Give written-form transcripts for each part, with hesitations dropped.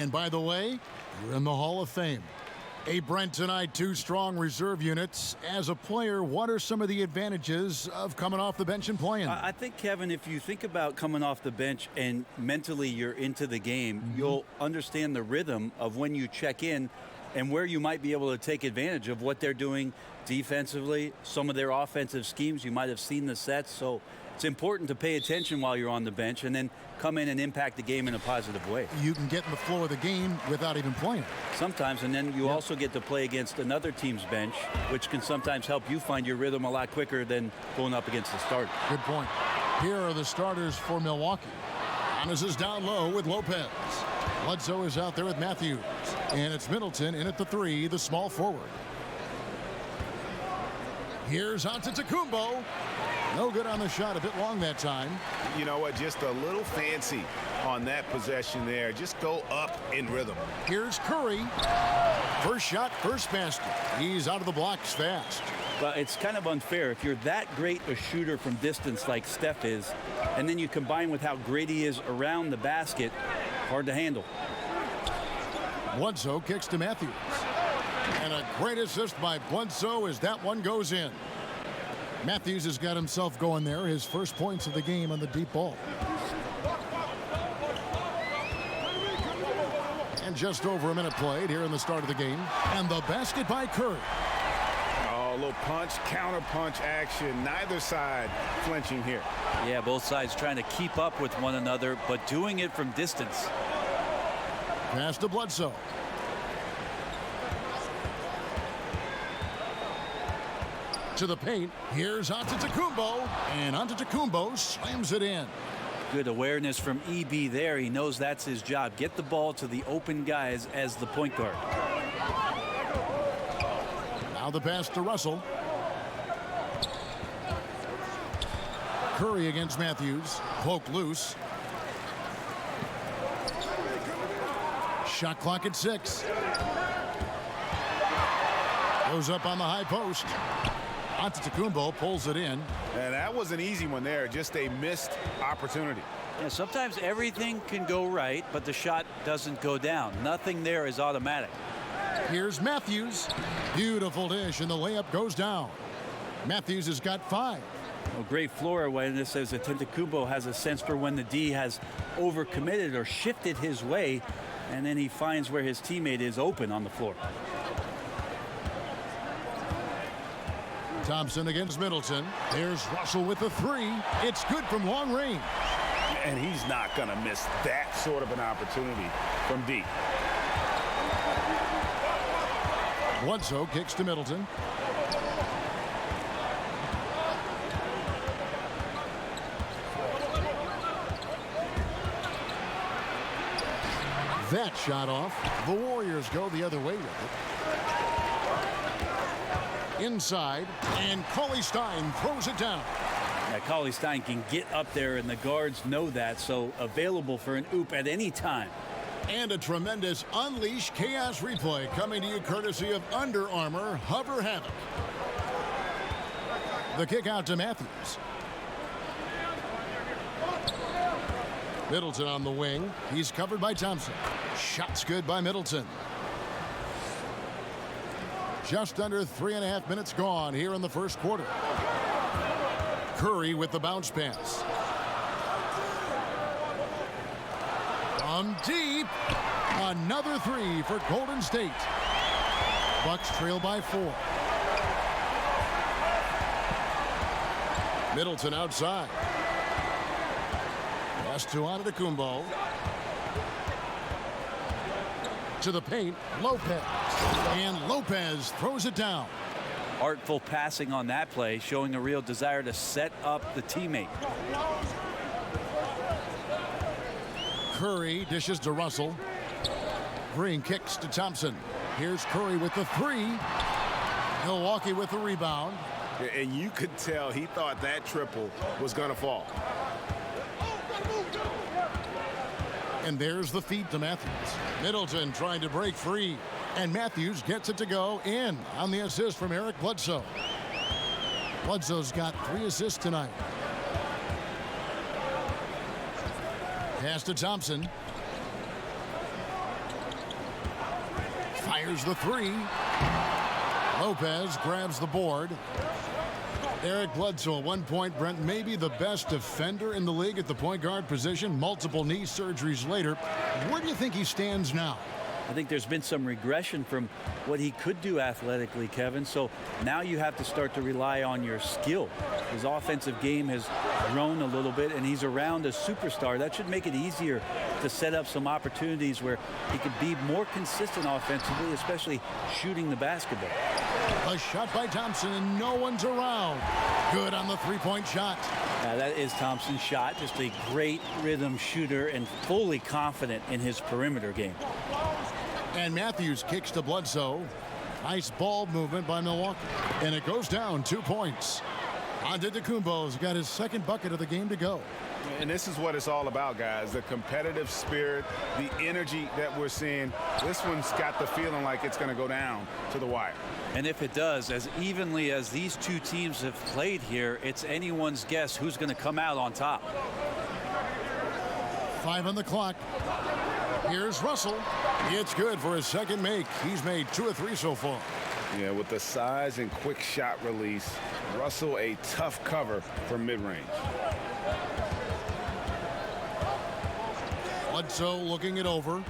And by the way, you're in the Hall of Fame. Hey, Brent, tonight, 2 strong reserve units. As a player, what are some of the advantages of coming off the bench and playing? I think, Kevin, if you think about coming off the bench and mentally you're into the game, you'll understand the rhythm of when you check in and where you might be able to take advantage of what they're doing defensively, some of their offensive schemes. You might have seen the sets, so it's important to pay attention while you're on the bench and then come in and impact the game in a positive way. You can get in the flow of the game without even playing. Sometimes, and then you also get to play against another team's bench, which can sometimes help you find your rhythm a lot quicker than going up against the starter. Good point. Here are the starters for Milwaukee. Giannis is down low with Lopez. Bledsoe is out there with Matthews. And it's Middleton in at the 3, the small forward. Here's Antetokounmpo. No good on the shot, a bit long that time. You know what, just a little fancy on that possession there. Just go up in rhythm. Here's Curry. First shot, first basket. He's out of the blocks fast. But it's kind of unfair. If you're that great a shooter from distance like Steph is, and then you combine with how great he is around the basket, hard to handle. Bledsoe kicks to Matthews. And a great assist by Bledsoe as that one goes in. Matthews has got himself going there. His first points of the game on the deep ball. And just over a minute played here in the start of the game. And the basket by Curry. Oh, a little punch, counter punch action. Neither side flinching here. Yeah, both sides trying to keep up with one another, but doing it from distance. Pass to Bledsoe. To the paint. Here's Antetokounmpo. And Antetokounmpo slams it in. Good awareness from EB there. He knows that's his job. Get the ball to the open guys as the point guard. Now the pass to Russell. Curry against Matthews. Poke loose. Shot clock at 6. Goes up on the high post. Antetokounmpo pulls it in. And that was an easy one there. Just a missed opportunity. Yeah, sometimes everything can go right, but the shot doesn't go down. Nothing there is automatic. Here's Matthews. Beautiful dish, and the layup goes down. Matthews has got 5. Well, great floor awareness as Antetokounmpo has a sense for when the D has overcommitted or shifted his way, and then he finds where his teammate is open on the floor. Thompson against Middleton. There's Russell with the 3. It's good from long range. And he's not going to miss that sort of an opportunity from deep. Bledsoe kicks to Middleton. That shot off. The Warriors go the other way with it. Inside, and Cauley Stein throws it down. Yeah, Cauley Stein can get up there, and the guards know that, so available for an oop at any time. And a tremendous Unleash Chaos replay coming to you courtesy of Under Armour Hover Havoc. The kick out to Matthews. Middleton on the wing. He's covered by Thompson. Shots good by Middleton. Just under 3.5 minutes gone here in the first quarter. Curry with the bounce pass. From deep. Another 3 for Golden State. Bucks trail by 4. Middleton outside. Pass to Antetokounmpo. To the paint, Lopez. And Lopez throws it down. Artful passing on that play, showing a real desire to set up the teammate. Curry dishes to Russell. Green kicks to Thompson. Here's Curry with the 3. Milwaukee with the rebound. And you could tell he thought that triple was going to fall. And there's the feed to Matthews. Middleton trying to break free. And Matthews gets it to go in on the assist from Eric Bledsoe. Bledsoe's got 3 assists tonight. Pass to Thompson. Fires the three. Lopez grabs the board. Eric Bledsoe, at one point, Brent, maybe the best defender in the league at the point guard position. Multiple knee surgeries later. Where do you think he stands now? I think there's been some regression from what he could do athletically, Kevin. So now you have to start to rely on your skill. His offensive game has grown a little bit, and he's around a superstar. That should make it easier to set up some opportunities where he could be more consistent offensively, especially shooting the basketball. A shot by Thompson, and no one's around. Good on the three-point shot. That is Thompson's shot. Just a great rhythm shooter and fully confident in his perimeter game. And Matthews kicks to Bledsoe. Nice ball movement by Milwaukee. And it goes down 2 points. Antetokounmpo's got his second bucket of the game to go. And this is what it's all about, guys. The competitive spirit, the energy that we're seeing. This one's got the feeling like it's going to go down to the wire. And if it does, as evenly as these two teams have played here, it's anyone's guess who's going to come out on top. 5 on the clock. Here's Russell. It's good for his second make. He's made 2 of 3 so far. Yeah, with the size and quick shot release, Russell a tough cover from mid-range. Bledsoe looking it over.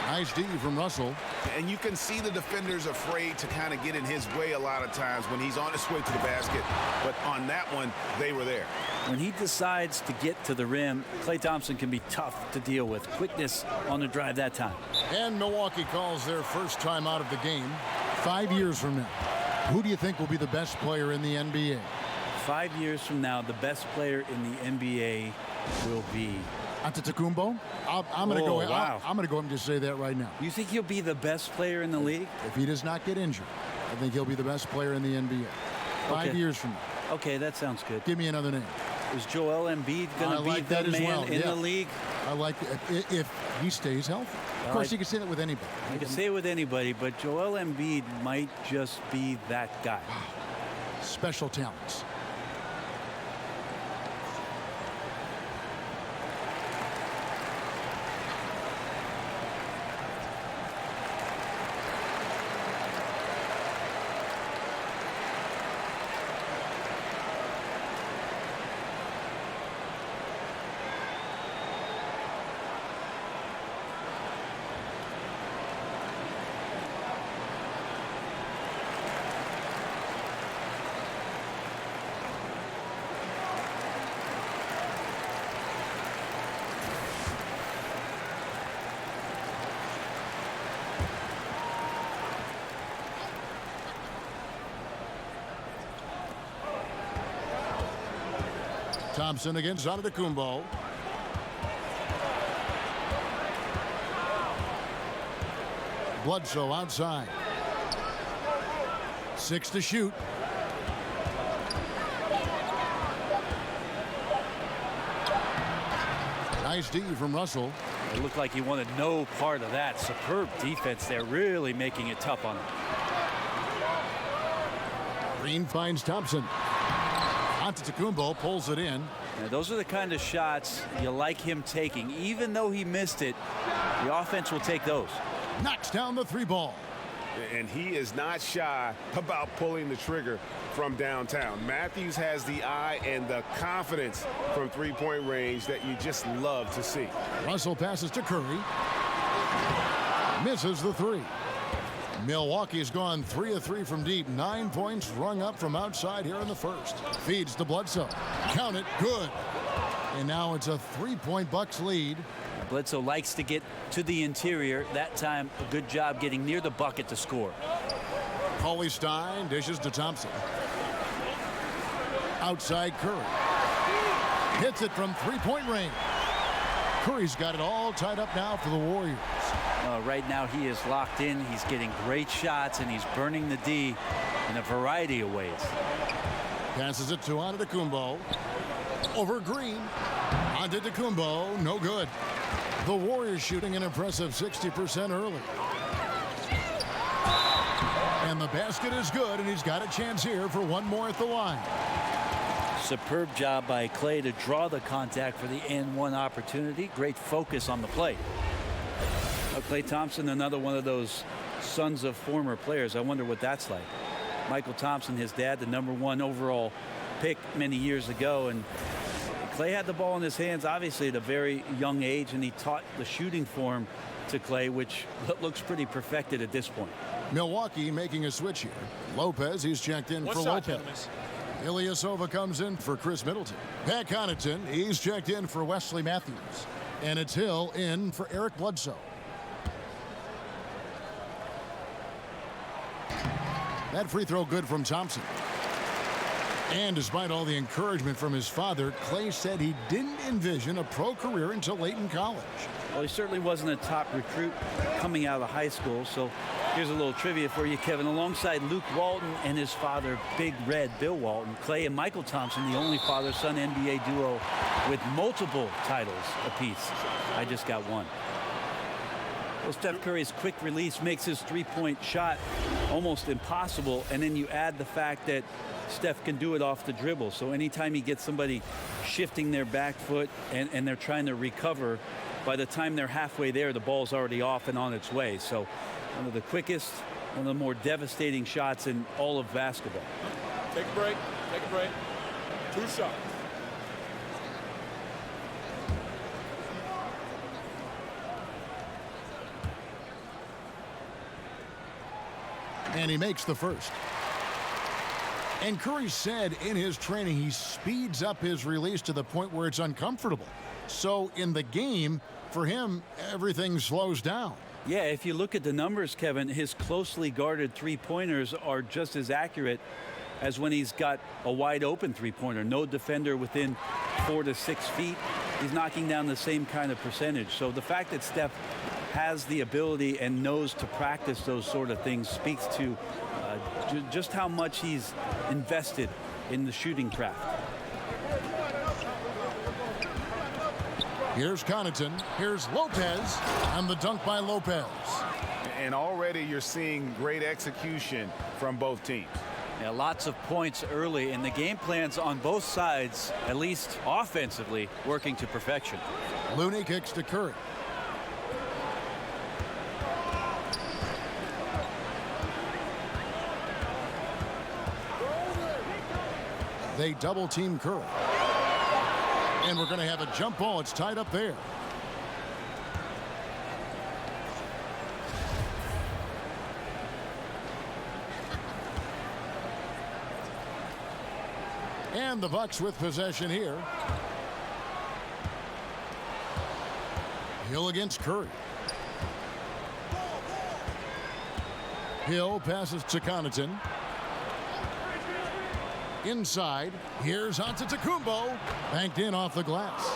Nice D from Russell. And you can see the defenders afraid to kind of get in his way a lot of times when he's on his way to the basket. But on that one, they were there. When he decides to get to the rim, Klay Thompson can be tough to deal with. Quickness on the drive that time. And Milwaukee calls their first time out of the game. 5 years from now, who do you think will be the best player in the NBA? 5 years from now, the best player in the NBA will be Antetokounmpo? I'm going to go. Wow. I'm going to go and just say that right now. You think he'll be the best player in the league? If he does not get injured, I think he'll be the best player in the NBA. 5 years from now. Okay, that sounds good. Give me another name. Is Joel Embiid going to be like the that as man well. in the league? I like it if he stays healthy. Of course, you can say that with anybody. You can say it with anybody, but Joel Embiid might just be that guy. Special talents. Thompson against Antetokounmpo. Bledsoe outside. 6 to shoot. Nice D from Russell. It looked like he wanted no part of that. Superb defense there, really making it tough on him. Green finds Thompson. Antetokounmpo pulls it in. Now, those are the kind of shots you like him taking. Even though he missed it, the offense will take those. Knocks down the 3 ball. And he is not shy about pulling the trigger from downtown. Matthews has the eye and the confidence from three-point range that you just love to see. Russell passes to Curry. Misses the 3. Milwaukee's gone 3 of 3 from deep. 9 points rung up from outside here in the first. Feeds to Bledsoe. Count it. Good. And now it's a 3-point Bucks lead. Bledsoe likes to get to the interior. That time, a good job getting near the bucket to score. Paulie Stein dishes to Thompson. Outside Curry. Hits it from 3-point range. Curry's got it all tied up now for the Warriors. Right now he is locked in. He's getting great shots and he's burning the D in a variety of ways. Passes it to Antetokounmpo. Over Green. Antetokounmpo, no good. The Warriors shooting an impressive 60% early. And the basket is good, and he's got a chance here for one more at the line. Superb job by Clay to draw the contact for the and one opportunity. Great focus on the play. Clay Thompson, another one of those sons of former players. I wonder what that's like. Michael Thompson, his dad, the #1 overall pick many years ago, and Clay had the ball in his hands obviously at a very young age, and he taught the shooting form to Clay, which looks pretty perfected at this point. Milwaukee making a switch here. Lopez, he's checked in for Lopez. Ilyasova comes in for Chris Middleton. Pat Connaughton, he's checked in for Wesley Matthews. And it's Hill in for Eric Bledsoe. That free throw good from Thompson. And despite all the encouragement from his father, Clay said he didn't envision a pro career until late in college. Well, he certainly wasn't a top recruit coming out of high school. So here's a little trivia for you, Kevin. Alongside Luke Walton and his father, Big Red Bill Walton, Clay and Michael Thompson, the only father-son NBA duo with multiple titles apiece. I just got one. Well, Steph Curry's quick release makes his three-point shot almost impossible, and then you add the fact that Steph can do it off the dribble. So anytime he gets somebody shifting their back foot and they're trying to recover, by the time they're halfway there, the ball's already off and on its way. So one of the quickest, one of the more devastating shots in all of basketball. Take a break. Take a break. 2 shots. And he makes the first. And Curry said in his training he speeds up his release to the point where it's uncomfortable. So in the game, for him, everything slows down. Yeah, if you look at the numbers, Kevin, his closely guarded three-pointers are just as accurate as when he's got a wide open three-pointer. No defender within 4 to 6 feet. He's knocking down the same kind of percentage. So the fact that Steph has the ability and knows to practice those sort of things speaks to just how much he's invested in the shooting craft. Here's Connaughton. Here's Lopez. And the dunk by Lopez. And already you're seeing great execution from both teams. Yeah, lots of points early, and the game plans on both sides, at least offensively, working to perfection. Looney kicks to Curry. They double team Curry. And we're going to have a jump ball. It's tied up there. And the Bucks with possession here. Hill against Curry. Hill passes to Connaughton. Inside, here's Antetokounmpo, banked in off the glass.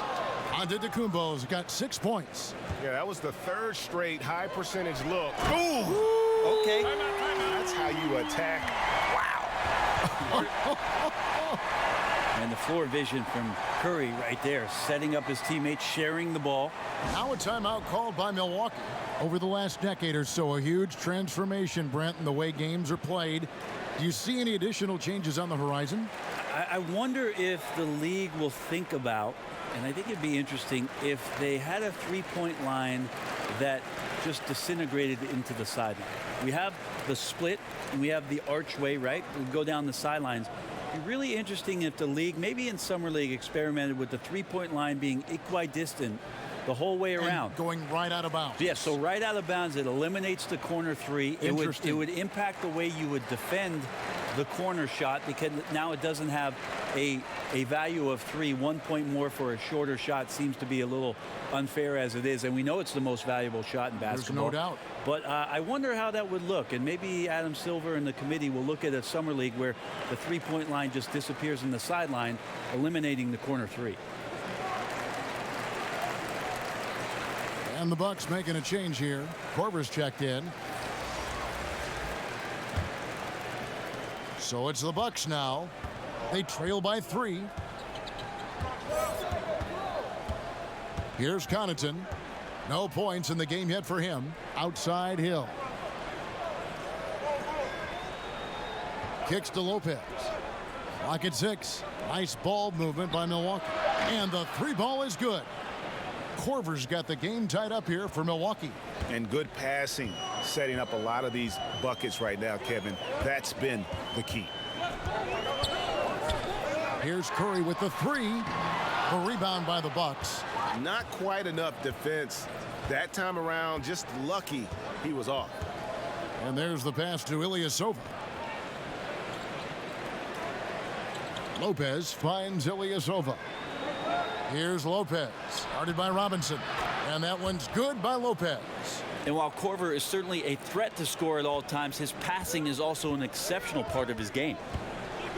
Antetokounmpo's got 6 points. Yeah, that was the 3rd straight high percentage look. Ooh, okay. That's how you attack. Wow. And the floor vision from Curry right there, setting up his teammates, sharing the ball. Now a timeout called by Milwaukee. Over the last decade or so, a huge transformation, Brent, in the way games are played. Do you see any additional changes on the horizon? I wonder if the league will think about, and I think it'd be interesting, if they had a three-point line that just disintegrated into the sideline. We have the split, and we have the archway, right? We go down the sidelines. It'd be really interesting if the league, maybe in Summer League, experimented with the three-point line being equidistant the whole way around. And going right out of bounds. Yeah, so right out of bounds, it eliminates the corner three. It would impact the way you would defend the corner shot, because now it doesn't have a value of 3. 1 point more for a shorter shot seems to be a little unfair as it is, and we know it's the most valuable shot in basketball. There's no doubt. But I wonder how that would look, and maybe Adam Silver and the committee will look at a summer league where the three-point line just disappears in the sideline, eliminating the corner three. And the Bucks making a change here. Korver's checked in. So it's the Bucks now. They trail by 3. Here's Connaughton. No points in the game yet for him. Outside Hill. Kicks to Lopez. Clock at 6. Nice ball movement by Milwaukee. And the three ball is good. Korver's got the game tied up here for Milwaukee. And good passing, setting up a lot of these buckets right now, Kevin. That's been the key. Here's Curry with the three. The rebound by the Bucks. Not quite enough defense that time around. Just lucky he was off. And there's the pass to Ilyasova. Lopez finds Ilyasova. Here's Lopez, started by Robinson. And that one's good by Lopez. And while Korver is certainly a threat to score at all times, his passing is also an exceptional part of his game.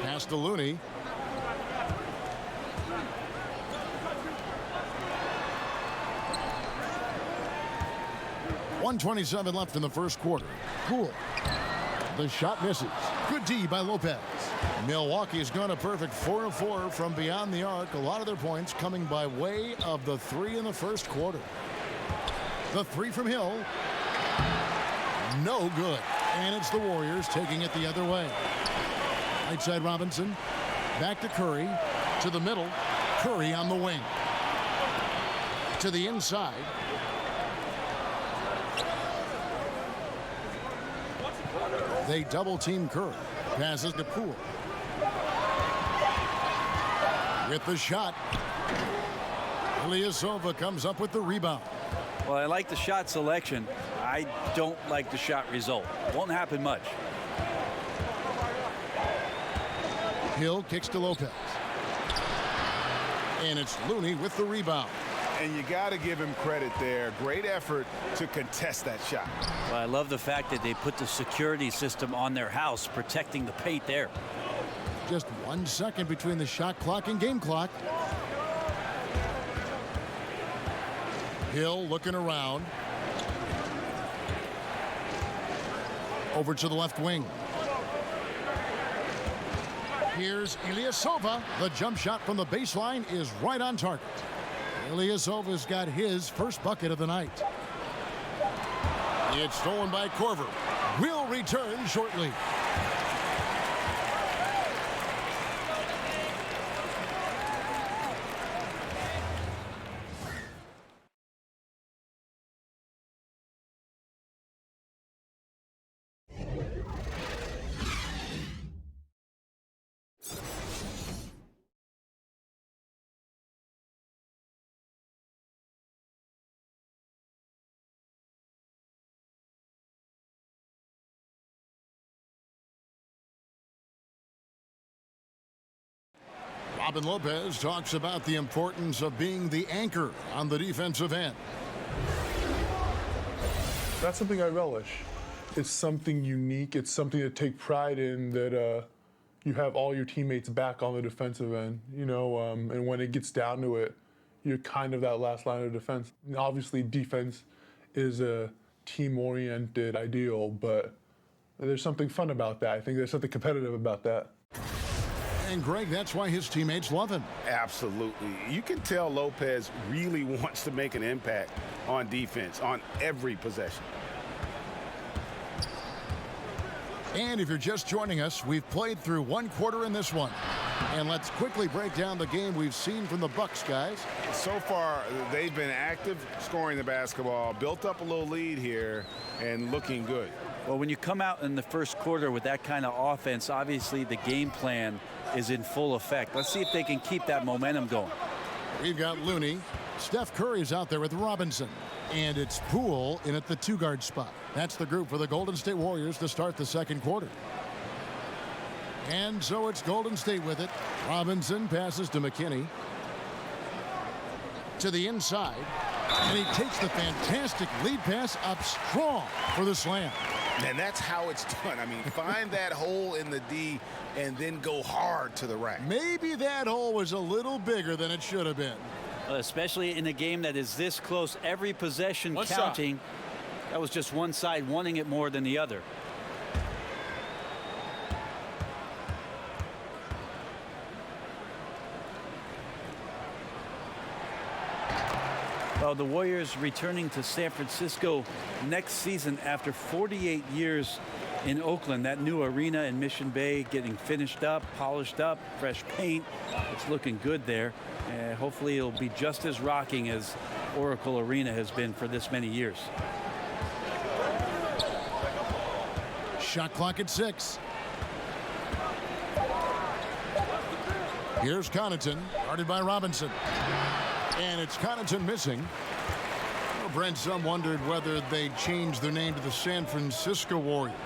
Pass to Looney. .127 left in the first quarter. Poole. The shot misses. Good D by Lopez. Milwaukee has gone a perfect 4 of 4 from beyond the arc. A lot of their points coming by way of the three in the first quarter. The three from Hill. No good. And it's the Warriors taking it the other way. Right side Robinson. Back to Curry. To the middle. Curry on the wing. To the inside. They double team Curry. Passes to Poole. With the shot. Ilyasova comes up with the rebound. Well, I like the shot selection. I don't like the shot result. Won't happen much. Hill kicks to Lopez. And it's Looney with the rebound. And you got to give him credit there. Great effort to contest that shot. Well, I love the fact that they put the security system on their house, protecting the paint there. Just 1 second between the shot clock and game clock. Hill looking around. Over to the left wing. Here's Ilyasova. The jump shot from the baseline is right on target. Ilyasova's got his first bucket of the night. It's stolen by Korver. Will return shortly. Robin Lopez talks about the importance of being the anchor on the defensive end. That's something I relish. It's something unique. It's something to take pride in, that you have all your teammates back on the defensive end, and when it gets down to it, you're kind of that last line of defense. And obviously, defense is a team-oriented ideal, but there's something fun about that. I think there's something competitive about that. And Greg, that's why his teammates love him. Absolutely. You can tell Lopez really wants to make an impact on defense on every possession. And if you're just joining us, we've played through one quarter in this one. And let's quickly break down the game we've seen from the Bucks, guys. So far, they've been active, scoring the basketball, built up a little lead here, and looking good. Well, when you come out in the first quarter with that kind of offense, obviously the game plan is in full effect. Let's see if they can keep that momentum going. We've got Looney. Steph Curry's out there with Robinson. And it's Poole in at the two-guard spot. That's the group for the Golden State Warriors to start the second quarter. And so it's Golden State with it. Robinson passes to McKinney. To the inside. And he takes the fantastic lead pass up strong for the slam. And that's how it's done. I mean, find that hole in the D and then go hard to the rack. Maybe that hole was a little bigger than it should have been. Especially in a game that is this close, every possession One counting. side. That was just one side wanting it more than the other. Well, the Warriors returning to San Francisco next season after 48 years in Oakland. That new arena in Mission Bay getting finished up, polished up, fresh paint. It's looking good there. Hopefully it'll be just as rocking as Oracle Arena has been for this many years. Shot clock at 6. Here's Connaughton, guarded by Robinson. And it's Connaughton missing. Well, Brent, some wondered whether they'd change their name to the San Francisco Warriors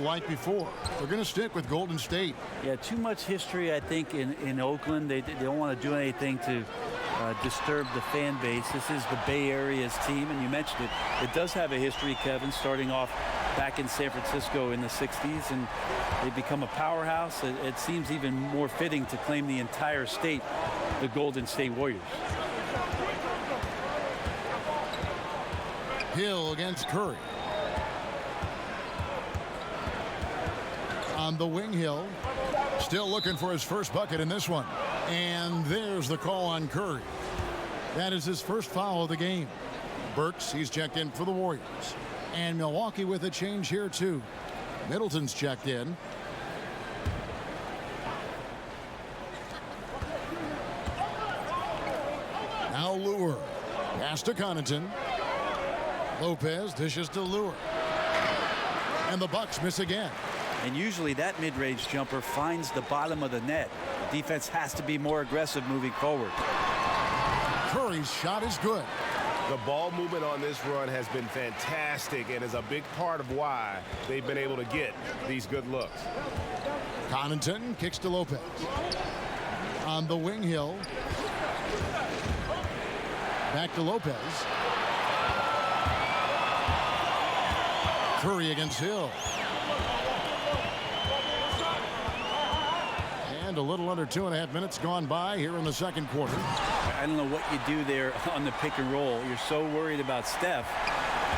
like before. They're going to stick with Golden State. Yeah, too much history, I think, in Oakland. They don't want to do anything to disturb the fan base. This is the Bay Area's team, and you mentioned it. It does have a history, Kevin, starting off back in San Francisco in the 60s, and they've become a powerhouse. It seems even more fitting to claim the entire state the Golden State Warriors. Hill against Curry. On the wing, Hill. Still looking for his first bucket in this one. And there's the call on Curry. That is his first foul of the game. Burks, he's checked in for the Warriors. And Milwaukee with a change here, too. Middleton's checked in. Now Lure. Pass to Connaughton. Lopez dishes to Lure. And the Bucks miss again. And usually that mid-range jumper finds the bottom of the net. The defense has to be more aggressive moving forward. Curry's shot is good. The ball movement on this run has been fantastic and is a big part of why they've been able to get these good looks. Connaughton kicks to Lopez. On the wing, Hill. Back to Lopez. Curry against Hill. And a little under 2.5 minutes gone by here in the second quarter. I don't know what you do there on the pick and roll. You're so worried about Steph.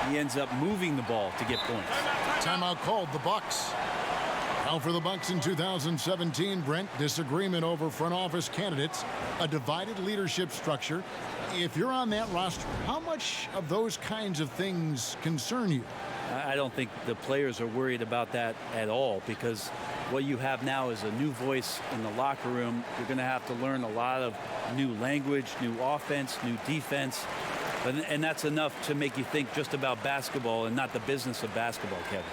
He ends up moving the ball to get points. Timeout called, the Bucks. Now for the Bucks in 2017, Brent, disagreement over front office candidates, a divided leadership structure. If you're on that roster, how much of those kinds of things concern you? I don't think the players are worried about that at all, because what you have now is a new voice in the locker room. You're going to have to learn a lot of new language, new offense, new defense. And that's enough to make you think just about basketball and not the business of basketball, Kevin.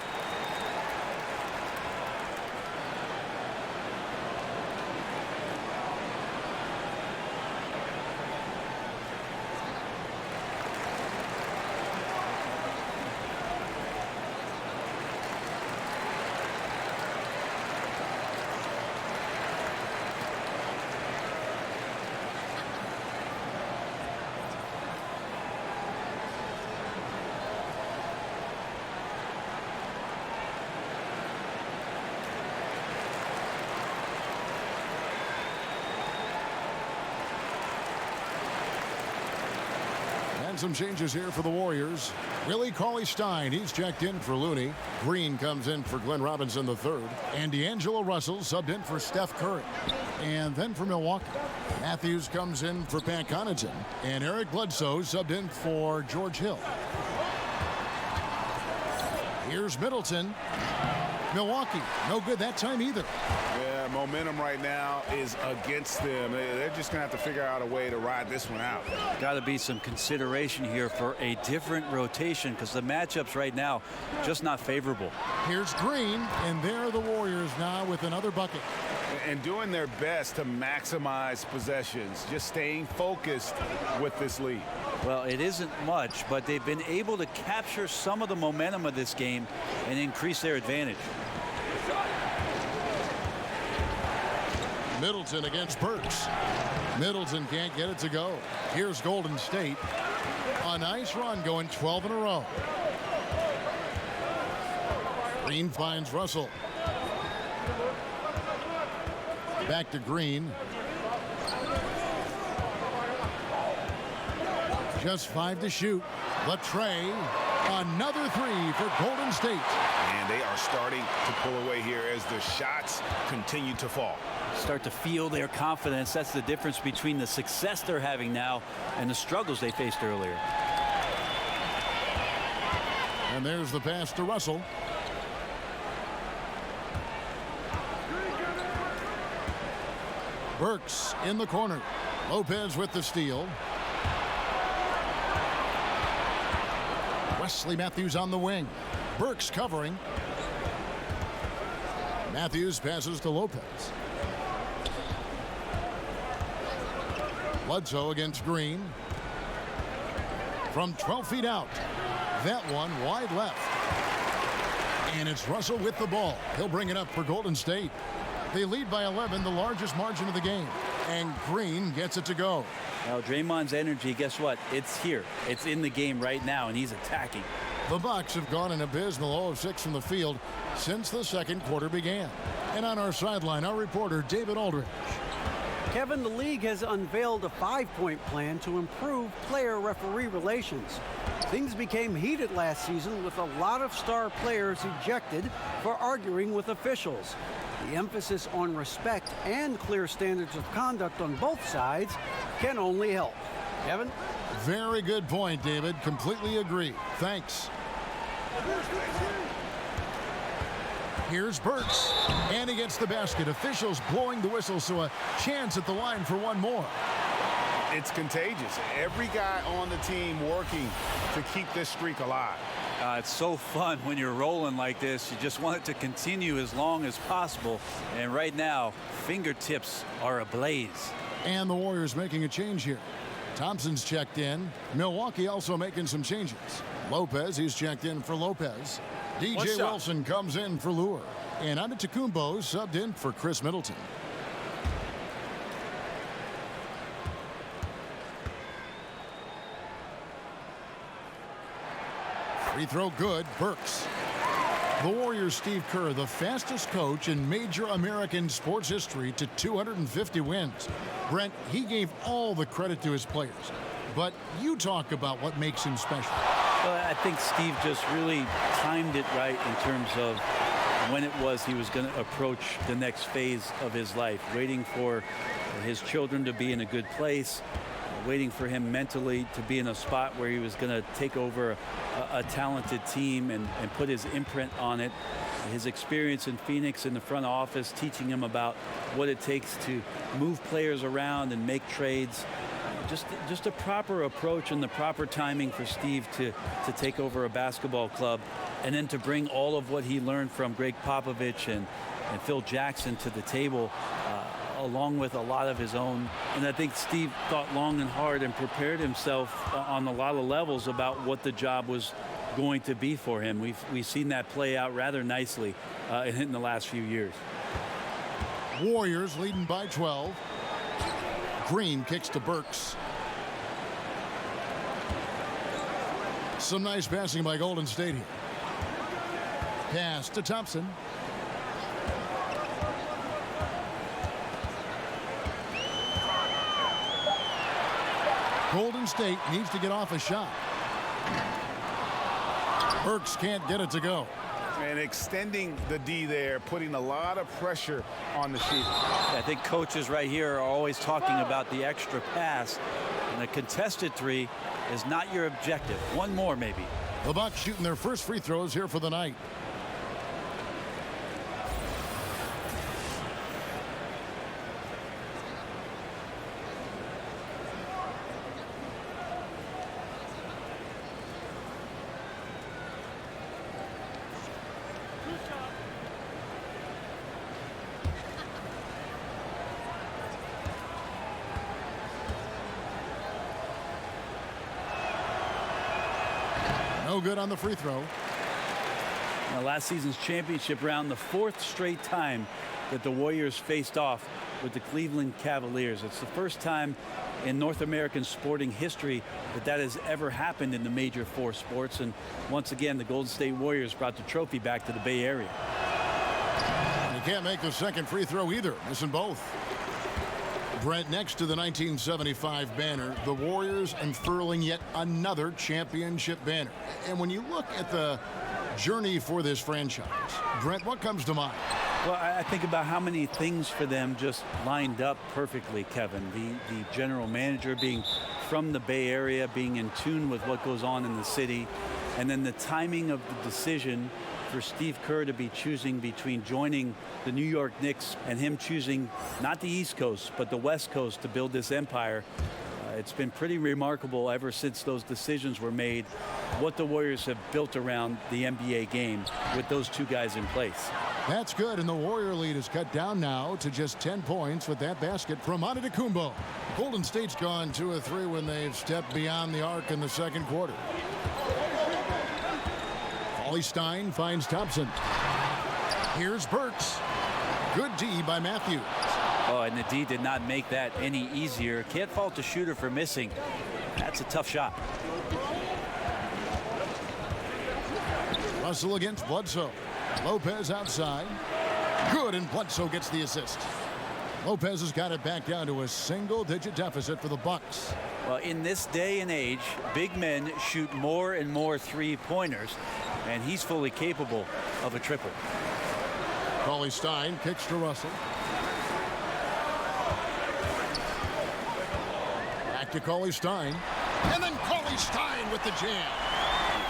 Some changes here for the Warriors. Willie Cauley-Stein, he's checked in for Looney. Green comes in for Glenn Robinson III. And D'Angelo Russell subbed in for Steph Curry. And then for Milwaukee, Matthews comes in for Pat Connaughton. And Eric Bledsoe subbed in for George Hill. Here's Middleton. Milwaukee, no good that time either. Yeah, momentum right now is against them. They're just going to have to figure out a way to ride this one out. Got to be some consideration here for a different rotation, because the matchups right now just not favorable. Here's Green, and there are the Warriors now with another bucket. And doing their best to maximize possessions, just staying focused with this lead. Well, it isn't much, but they've been able to capture some of the momentum of this game and increase their advantage. Middleton against Burks. Middleton can't get it to go. Here's Golden State. A nice run, going 12 in a row. Green finds Russell. Back to Green. Just 5 to shoot. Latrey, another 3 for Golden State. And they are starting to pull away here as the shots continue to fall. Start to feel their confidence. That's the difference between the success they're having now and the struggles they faced earlier. And there's the pass to Russell. Burks in the corner. Lopez with the steal. Wesley Matthews on the wing. Burks covering. Matthews passes to Lopez. Bledsoe against Green. From 12 feet out. That one wide left. And it's Russell with the ball. He'll bring it up for Golden State. They lead by 11, the largest margin of the game. And Green gets it to go. Now, Draymond's energy, guess what? It's here. It's in the game right now, and he's attacking. The Bucks have gone an abysmal 0 of 6 from the field since the second quarter began. And on our sideline, our reporter, David Aldridge. Kevin, the league has unveiled a 5-point plan to improve player-referee relations. Things became heated last season with a lot of star players ejected for arguing with officials. The emphasis on respect and clear standards of conduct on both sides can only help. Kevin? Very good point, David. Completely agree. Thanks. Here's Burks. And he gets the basket. Officials blowing the whistle, so a chance at the line for one more. It's contagious. Every guy on the team working to keep this streak alive. It's so fun when you're rolling like this. You just want it to continue as long as possible. And right now, fingertips are ablaze. And the Warriors making a change here. Thompson's checked in. Milwaukee also making some changes. Lopez, he's checked in for Lopez. DJ Wilson comes in for Lure. And Antetokounmpo subbed in for Chris Middleton. Free throw good. Burks. The Warriors' Steve Kerr, the fastest coach in major American sports history to 250 wins. Brent, he gave all the credit to his players. But you talk about what makes him special. Well, I think Steve just really timed it right in terms of when it was he was going to approach the next phase of his life, waiting for his children to be in a good place, waiting for him mentally to be in a spot where he was going to take over a talented team and put his imprint on it. His experience in Phoenix in the front office, teaching him about what it takes to move players around and make trades. Just a proper approach and the proper timing for Steve to take over a basketball club, and then to bring all of what he learned from Greg Popovich and Phil Jackson to the table, along with a lot of his own. And I think Steve thought long and hard and prepared himself on a lot of levels about what the job was going to be for him. We've seen that play out rather nicely in the last few years. Warriors leading by 12. Green kicks to Burks. Some nice passing by Golden State here. Pass to Thompson. Golden State needs to get off a shot. Burks can't get it to go. And extending the D there, putting a lot of pressure on the shooter. I think coaches right here are always talking about the extra pass, and a contested three is not your objective. One more, maybe. The Bucks shooting their first free throws here for the night. No good on the free throw. Now, last season's championship round, the fourth straight time that the Warriors faced off with the Cleveland Cavaliers. It's the first time in North American sporting history that has ever happened in the major four sports. And once again, the Golden State Warriors brought the trophy back to the Bay Area. You can't make the second free throw either, missing both. Brent, next to the 1975 banner, the Warriors unfurling yet another championship banner. And when you look at the journey for this franchise, Brent, what comes to mind? Well, I think about how many things for them just lined up perfectly, Kevin. The general manager being from the Bay Area, being in tune with what goes on in the city, and then the timing of the decision for Steve Kerr to be choosing between joining the New York Knicks and him choosing not the East Coast but the West Coast to build this empire. It's been pretty remarkable ever since those decisions were made, what the Warriors have built around the NBA game with those two guys in place. That's good, and the Warrior lead is cut down now to just 10 points with that basket from Antetokounmpo. Golden State's gone 2 of 3 when they've stepped beyond the arc in the second quarter. Stein finds Thompson. Here's Burks. Good D by Matthews. Oh, and the D did not make that any easier. Can't fault the shooter for missing. That's a tough shot. Russell against Bledsoe. Lopez outside. Good, and Bledsoe gets the assist. Lopez has got it back down to a single-digit deficit for the Bucks. Well, in this day and age, big men shoot more and more three-pointers, and he's fully capable of a triple. Cauley Stein kicks to Russell. Back to Cauley Stein. And then Cauley Stein with the jam.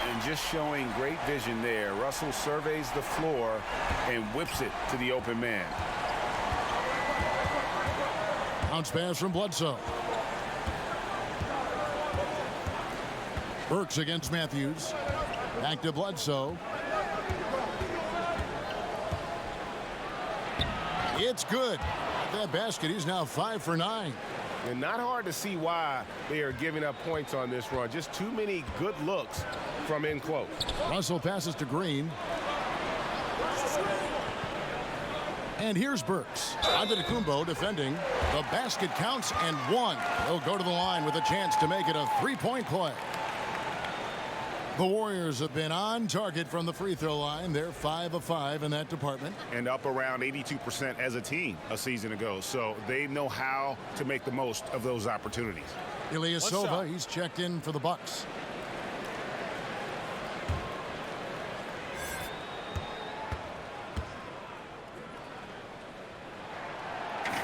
And just showing great vision there. Russell surveys the floor and whips it to the open man. Bounce pass from Bledsoe. Burks against Matthews. Back to Bledsoe. It's good. That basket, he's now 5 for 9. And not hard to see why they are giving up points on this run. Just too many good looks from in close. Russell passes to Green. And here's Burks. Antetokounmpo defending. The basket counts and one. He'll go to the line with a chance to make it a three-point play. The Warriors have been on target from the free throw line. They're 5 of 5 in that department. And up around 82% as a team a season ago. So they know how to make the most of those opportunities. Ilyasova, he's checked in for the Bucks.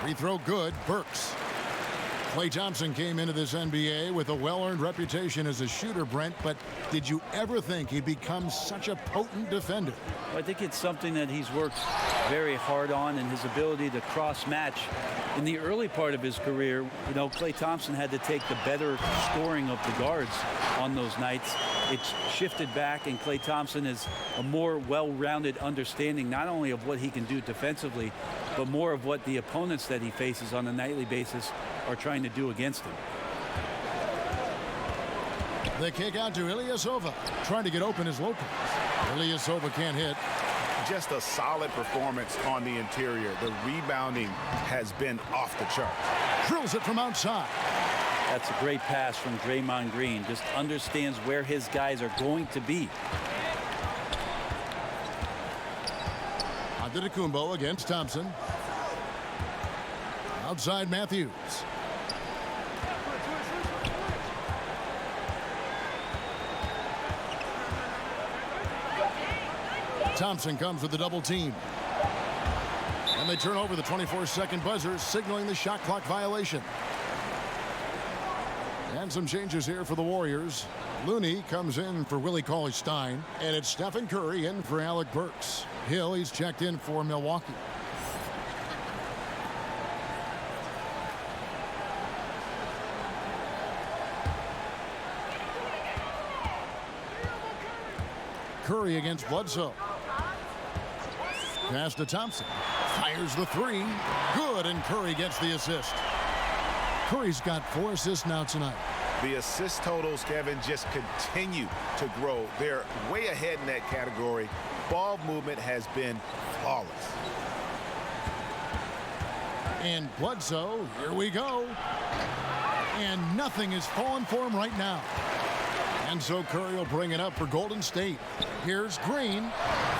Free throw good. Burks. Klay Thompson came into this NBA with a well-earned reputation as a shooter, Brent, but did you ever think he'd become such a potent defender? Well, I think it's something that he's worked very hard on, and his ability to cross-match. In the early part of his career, you know, Klay Thompson had to take the better scoring of the guards on those nights. It's shifted back, and Klay Thompson is a more well-rounded understanding not only of what he can do defensively, but more of what the opponents that he faces on a nightly basis are trying to do against him. The kick out to Ilyasova. Trying to get open is Lopez. Ilyasova can't hit. Just a solid performance on the interior. The rebounding has been off the chart. Drills it from outside. That's a great pass from Draymond Green. Just understands where his guys are going to be. Antetokounmpo against Thompson. Outside Matthews. Thompson comes with the double team. And they turn over the 24-second buzzer, signaling the shot clock violation. And some changes here for the Warriors. Looney comes in for Willie Cauley-Stein, and it's Stephen Curry in for Alec Burks. Hill, he's checked in for Milwaukee. Curry against Bledsoe. Pass to Thompson. Fires the three. Good, and Curry gets the assist. Curry's got 4 assists now tonight. The assist totals, Kevin, just continue to grow. They're way ahead in that category. Ball movement has been flawless. And Bledsoe, here we go. And nothing is falling for him right now. And so Curry will bring it up for Golden State. Here's Green.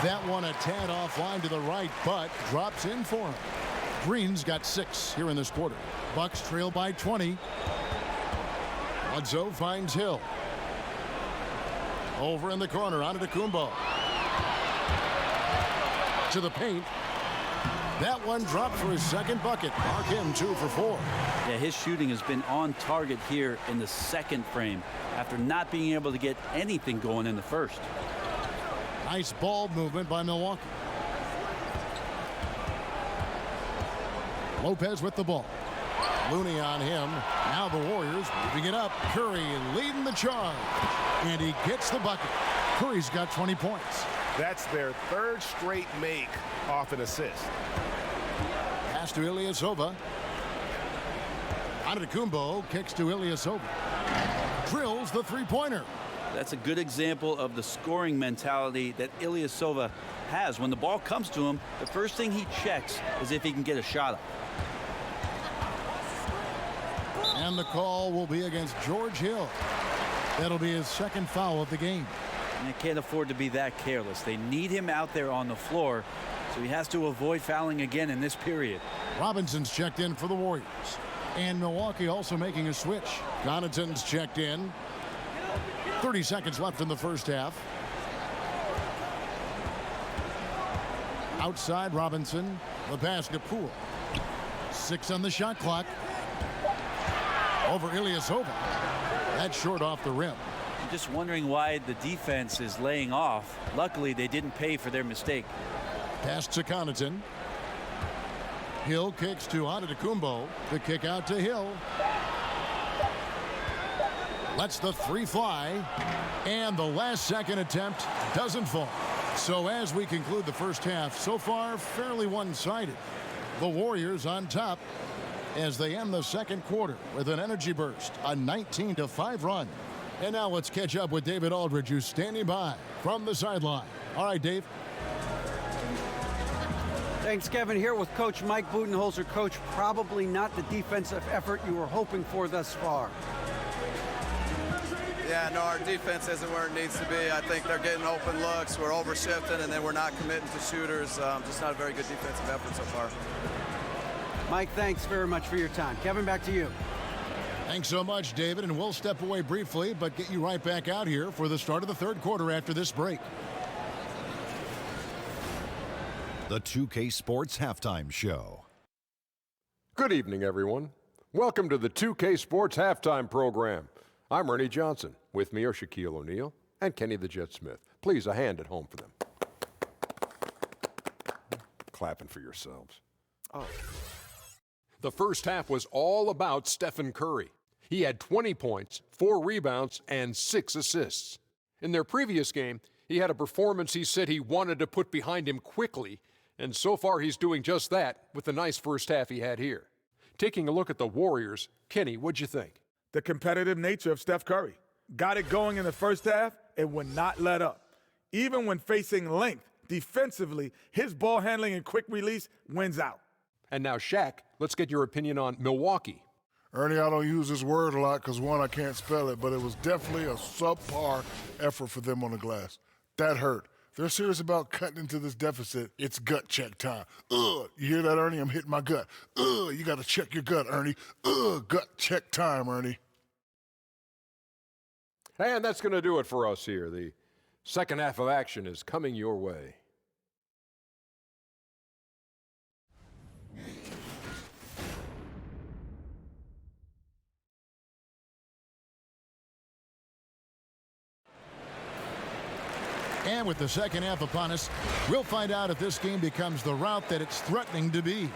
That one a tad offline to the right, but drops in for him. Green's got 6 here in this quarter. Bucks trail by 20. Bledsoe finds Hill. Over in the corner, Antetokounmpo. To the paint. That one dropped for his second bucket. Mark him 2 for 4. Yeah, his shooting has been on target here in the second frame after not being able to get anything going in the first. Nice ball movement by Milwaukee. Lopez with the ball. Looney on him. Now the Warriors moving it up. Curry leading the charge. And he gets the bucket. Curry's got 20 points. That's their third straight make off an assist. Pass to Ilyasova. Antetokounmpo kicks to Ilyasova. Drills the three-pointer. That's a good example of the scoring mentality that Ilyasova has. When the ball comes to him, the first thing he checks is if he can get a shot up. And the call will be against George Hill. That'll be his second foul of the game. And they can't afford to be that careless. They need him out there on the floor, so he has to avoid fouling again in this period. Robinson's checked in for the Warriors. And Milwaukee also making a switch. Connaughton's checked in. 30 seconds left in the first half. Outside Robinson. The pass to Poole. 6 on the shot clock. Over Ilyasova. That's short off the rim. I'm just wondering why the defense is laying off. Luckily, they didn't pay for their mistake. Pass to Connaughton. Hill kicks to Antetokounmpo. The kick out to Hill. Lets the three fly. And the last second attempt doesn't fall. So as we conclude the first half, so far fairly one-sided. The Warriors on top as they end the second quarter with an energy burst, a 19-5 run. And now let's catch up with David Aldridge, who's standing by from the sideline. All right, Dave. Thanks, Kevin. Here with Coach Mike Budenholzer. Coach, probably not the defensive effort you were hoping for thus far. Yeah, no, our defense isn't where it needs to be. I think they're getting open looks. We're overshifting, and then we're not committing to shooters. Just not a very good defensive effort so far. Mike, thanks very much for your time. Kevin, back to you. Thanks so much, David, and we'll step away briefly, but get you right back out here for the start of the third quarter after this break. The 2K Sports Halftime Show. Good evening, everyone. Welcome to the 2K Sports Halftime Program. I'm Ernie Johnson. With me are Shaquille O'Neal and Kenny the Jet Smith. Please, a hand at home for them. Clapping for yourselves. Oh. The first half was all about Stephen Curry. He had 20 points, 4 rebounds, and 6 assists. In their previous game, he had a performance he said he wanted to put behind him quickly, and so far he's doing just that with the nice first half he had here. Taking a look at the Warriors, Kenny, what'd you think? The competitive nature of Steph Curry. Got it going in the first half and would not let up. Even when facing length defensively, his ball handling and quick release wins out. And now, Shaq, let's get your opinion on Milwaukee. Ernie, I don't use this word a lot because, one, I can't spell it, but it was definitely a subpar effort for them on the glass. That hurt. If they're serious about cutting into this deficit, it's gut check time. You hear that, Ernie? I'm hitting my gut. You got to check your gut, Ernie. Gut check time, Ernie. And that's going to do it for us here. The second half of action is coming your way. And with the second half upon us, we'll find out if this game becomes the route that it's threatening to be.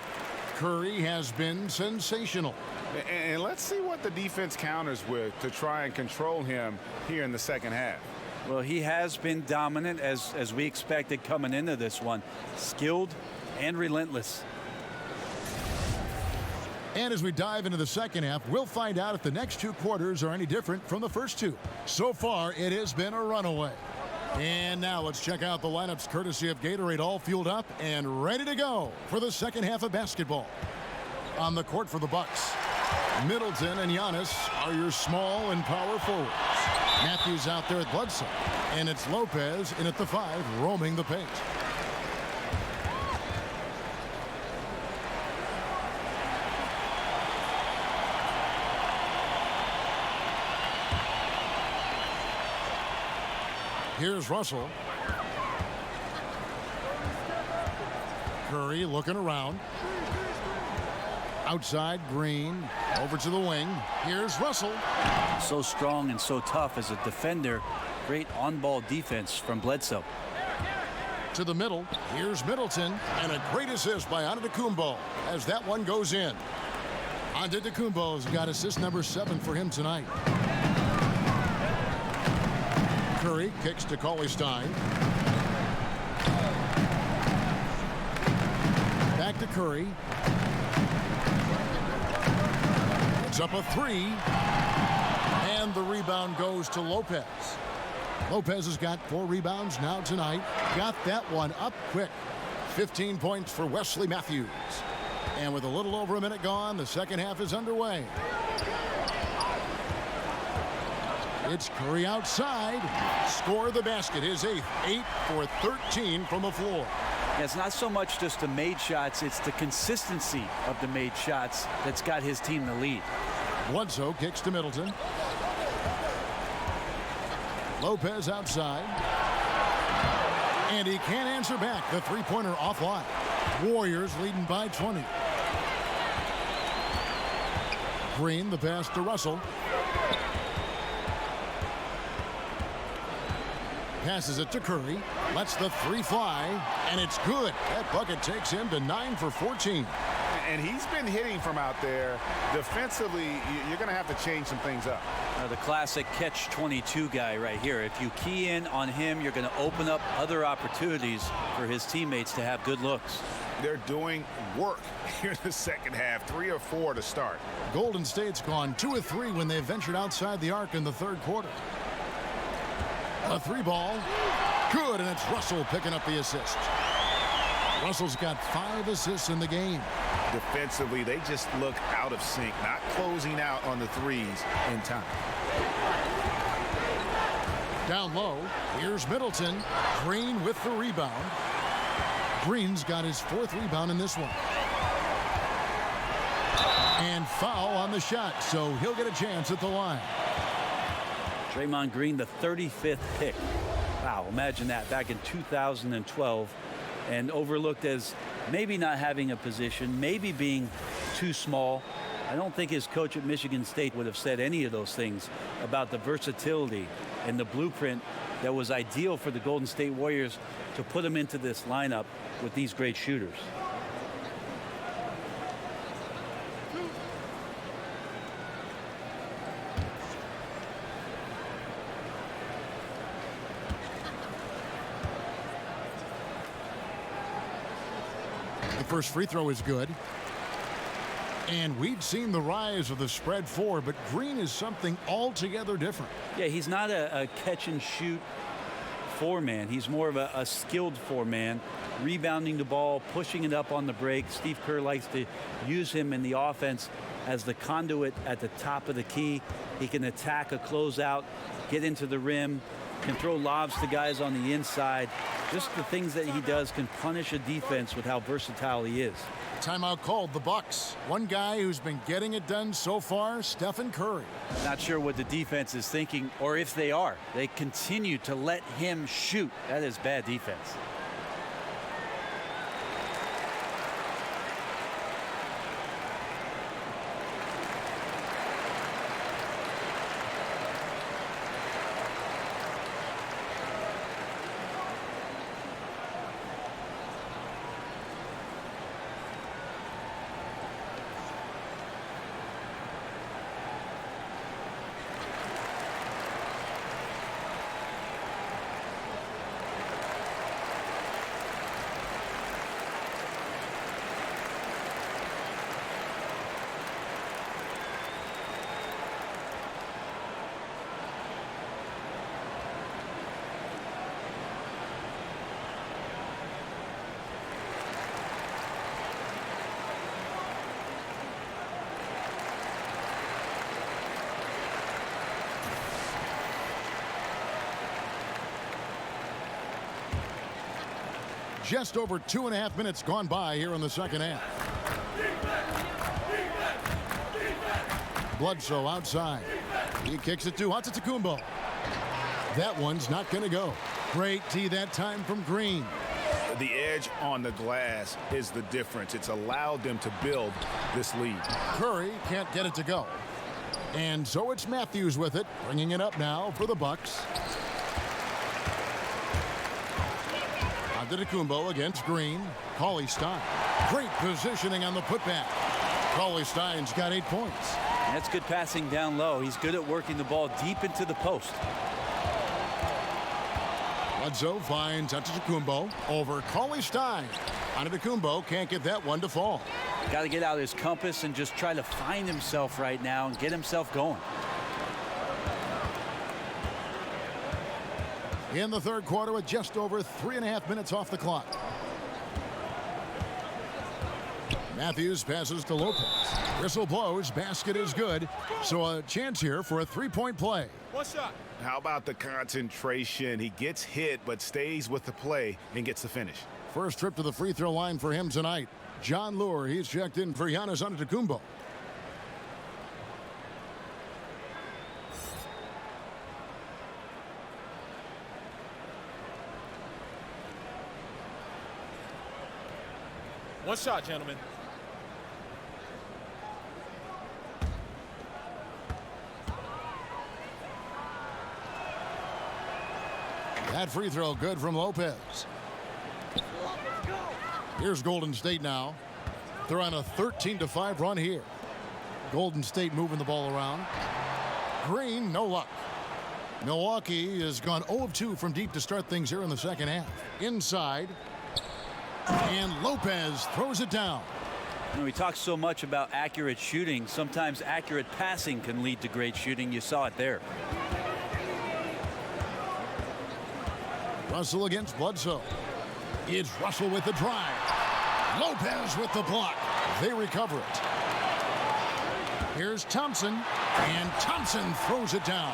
Curry has been sensational. And let's see what the defense counters with to try and control him here in the second half. Well, he has been dominant as we expected coming into this one. Skilled and relentless. And as we dive into the second half, we'll find out if the next 2 quarters are any different from the first 2. So far, it has been a runaway. And now let's check out the lineups courtesy of Gatorade, all fueled up and ready to go for the second half of basketball. On the court for the Bucks, Middleton and Giannis are your small and power forwards. Matthews out there at Bledsoe, and it's Lopez in at the 5, roaming the paint. Here's Russell. Curry looking around. Outside, Green. Over to the wing. Here's Russell. So strong and so tough as a defender. Great on-ball defense from Bledsoe. To the middle. Here's Middleton. And a great assist by Antetokounmpo as that one goes in. Antetokounmpo's got assist number 7 for him tonight. Curry kicks to Cauley-Stein. Back to Curry. It's up a 3. And the rebound goes to Lopez. Lopez has got 4 rebounds now tonight. Got that one up quick. 15 points for Wesley Matthews. And with a little over a minute gone, the second half is underway. It's Curry outside. Score the basket. His 8th. 8 for 13 from the floor. Yeah, it's not so much just the made shots, it's the consistency of the made shots that's got his team the lead. Bledsoe kicks to Middleton. Lopez outside. And he can't answer back. The three-pointer offline. Warriors leading by 20. Green, the pass to Russell. Passes it to Curry. Lets the 3 fly. And it's good. That bucket takes him to 9 for 14. And he's been hitting from out there. Defensively, you're going to have to change some things up. The classic catch-22 guy right here. If you key in on him, you're going to open up other opportunities for his teammates to have good looks. They're doing work here in the second half. 3 or 4 to start. Golden State's gone 2 of 3 when they ventured outside the arc in the third quarter. A 3-ball. Good, and it's Russell picking up the assist. Russell's got 5 assists in the game. Defensively, they just look out of sync, not closing out on the threes in time. Down low, here's Middleton. Green with the rebound. Green's got his 4th rebound in this one. And foul on the shot, so he'll get a chance at the line. Draymond Green, the 35th pick. Wow, imagine that, back in 2012. And overlooked as maybe not having a position, maybe being too small. I don't think his coach at Michigan State would have said any of those things about the versatility and the blueprint that was ideal for the Golden State Warriors to put him into this lineup with these great shooters. The first free throw is good. And we've seen the rise of the spread 4, but Green is something altogether different. Yeah, he's not a catch and shoot 4-man. He's more of a skilled 4-man, rebounding the ball, pushing it up on the break. Steve Kerr likes to use him in the offense as the conduit at the top of the key. He can attack a closeout, get into the rim, can throw lobs to guys on the inside. Just the things that he does can punish a defense with how versatile he is. Timeout called, the Bucks. One guy who's been getting it done so far, Stephen Curry. Not sure what the defense is thinking, or if they are. They continue to let him shoot. That is bad defense. Just over 2.5 minutes gone by here in the second half. Bledsoe outside. He kicks it to Antetokounmpo. That one's not going to go. Great tee that time from Green. The edge on the glass is the difference. It's allowed them to build this lead. Curry can't get it to go. And so it's Matthews with it, bringing it up now for the Bucks. Antetokounmpo against Green. Cauley-Stein. Great positioning on the putback. Cauley-Stein's got 8 points. That's good passing down low. He's good at working the ball deep into the post. Bledsoe finds Antetokounmpo over Cauley-Stein. Antetokounmpo can't get that one to fall. Got to get out his compass and just try to find himself right now and get himself going. In the third quarter with just over 3.5 minutes off the clock. Matthews passes to Lopez. Whistle blows, basket is good. So a chance here for a three-point play. One shot. How about the concentration? He gets hit but stays with the play and gets the finish. First trip to the free throw line for him tonight. John Lure, he's checked in for Giannis Antetokounmpo. One shot, gentlemen. That free throw good from Lopez. Here's Golden State now. They're on a 13-5 run here. Golden State moving the ball around. Green, no luck. Milwaukee has gone 0 of 2 from deep to start things here in the second half. Inside. And Lopez throws it down. You know, we talk so much about accurate shooting. Sometimes accurate passing can lead to great shooting. You saw it there. Russell against Bledsoe. It's Russell with the drive. Lopez with the block. They recover it. Here's Thompson, and Thompson throws it down.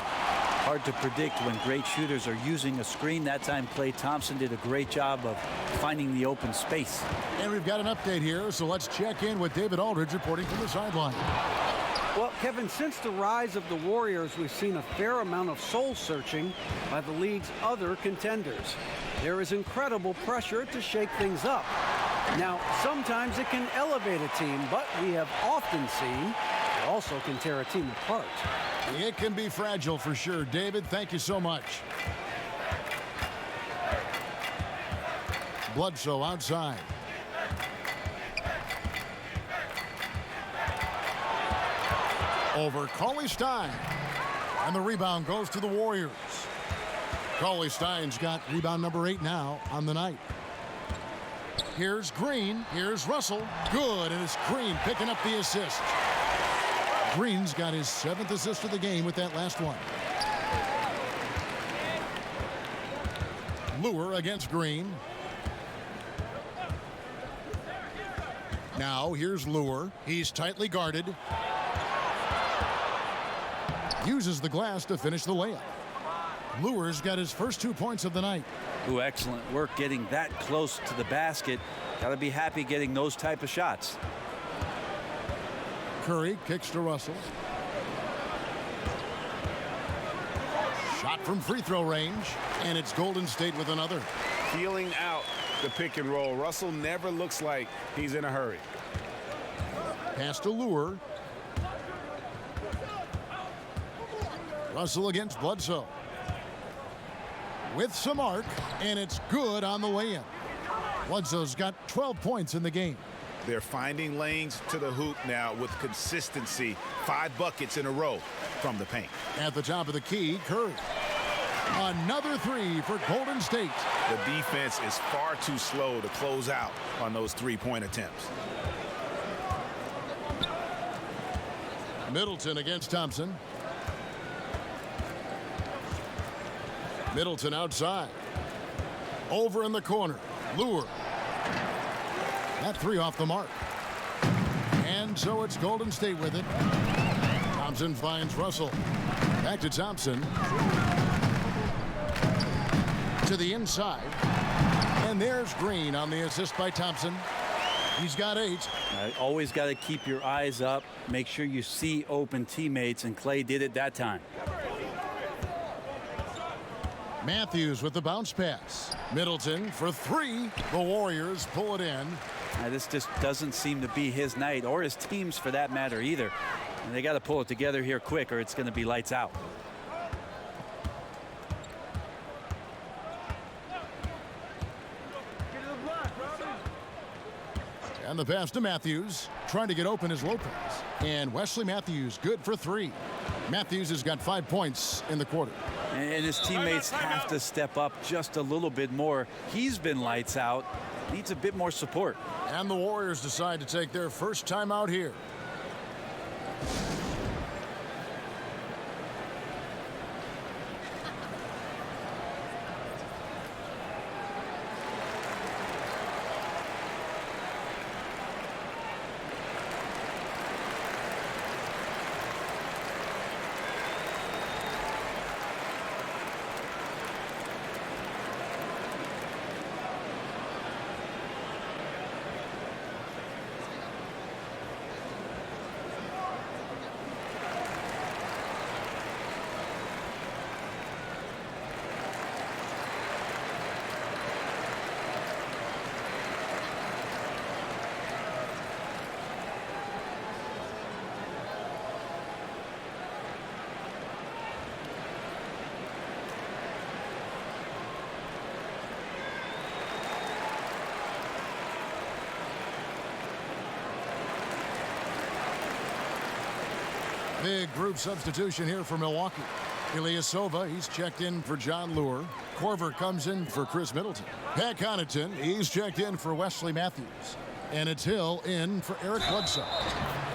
Hard to predict when great shooters are using a screen. That time Klay Thompson did a great job of finding the open space. And we've got an update here, so let's check in with David Aldridge reporting from the sideline. Well, Kevin, since the rise of the Warriors, we've seen a fair amount of soul-searching by the league's other contenders. There is incredible pressure to shake things up. Now, sometimes it can elevate a team, but we have often seen it also can tear a team apart. It can be fragile for sure. David, thank you so much. Bledsoe outside. Over Cauley-Stein. And the rebound goes to the Warriors. Cauley-Stein's got rebound number 8 now on the night. Here's Green. Here's Russell. Good, and it's Green picking up the assist. Green's got his 7th assist of the game with that last one. Lure against Green. Now here's Lure. He's tightly guarded. Uses the glass to finish the layup. Lure's got his first 2 points of the night. Ooh, excellent work getting that close to the basket. Got to be happy getting those type of shots. Curry kicks to Russell. Shot from free throw range, and it's Golden State with another. Feeling out the pick and roll. Russell never looks like he's in a hurry. Pass to Lure. Russell against Bledsoe. With some arc, and it's good on the way in. Bledsoe's got 12 points in the game. They're finding lanes to the hoop now with consistency. 5 buckets in a row from the paint. At the top of the key, Curry. Another 3 for Golden State. The defense is far too slow to close out on those 3-point attempts. Middleton against Thompson. Middleton outside. Over in the corner. Lure. That 3 off the mark. And so it's Golden State with it. Thompson finds Russell. Back to Thompson. To the inside. And there's Green on the assist by Thompson. He's got 8. Always got to keep your eyes up. Make sure you see open teammates, and Klay did it that time. Matthews with the bounce pass. Middleton for three. The Warriors pull it in. This just doesn't seem to be his night, or his team's for that matter either. And they got to pull it together here quick, or it's going to be lights out. And the pass to Matthews. Trying to get open is Lopez. And Wesley Matthews good for three. Matthews has got 5 points in the quarter. And his teammates have to step up just a little bit more. He's been lights out. Needs a bit more support. And the Warriors decide to take their first time out here. Big group substitution here for Milwaukee. Ilyasova, he's checked in for John Lure. Korver comes in for Chris Middleton. Pat Connaughton, he's checked in for Wesley Matthews. And it's Hill in for Eric Bledsoe.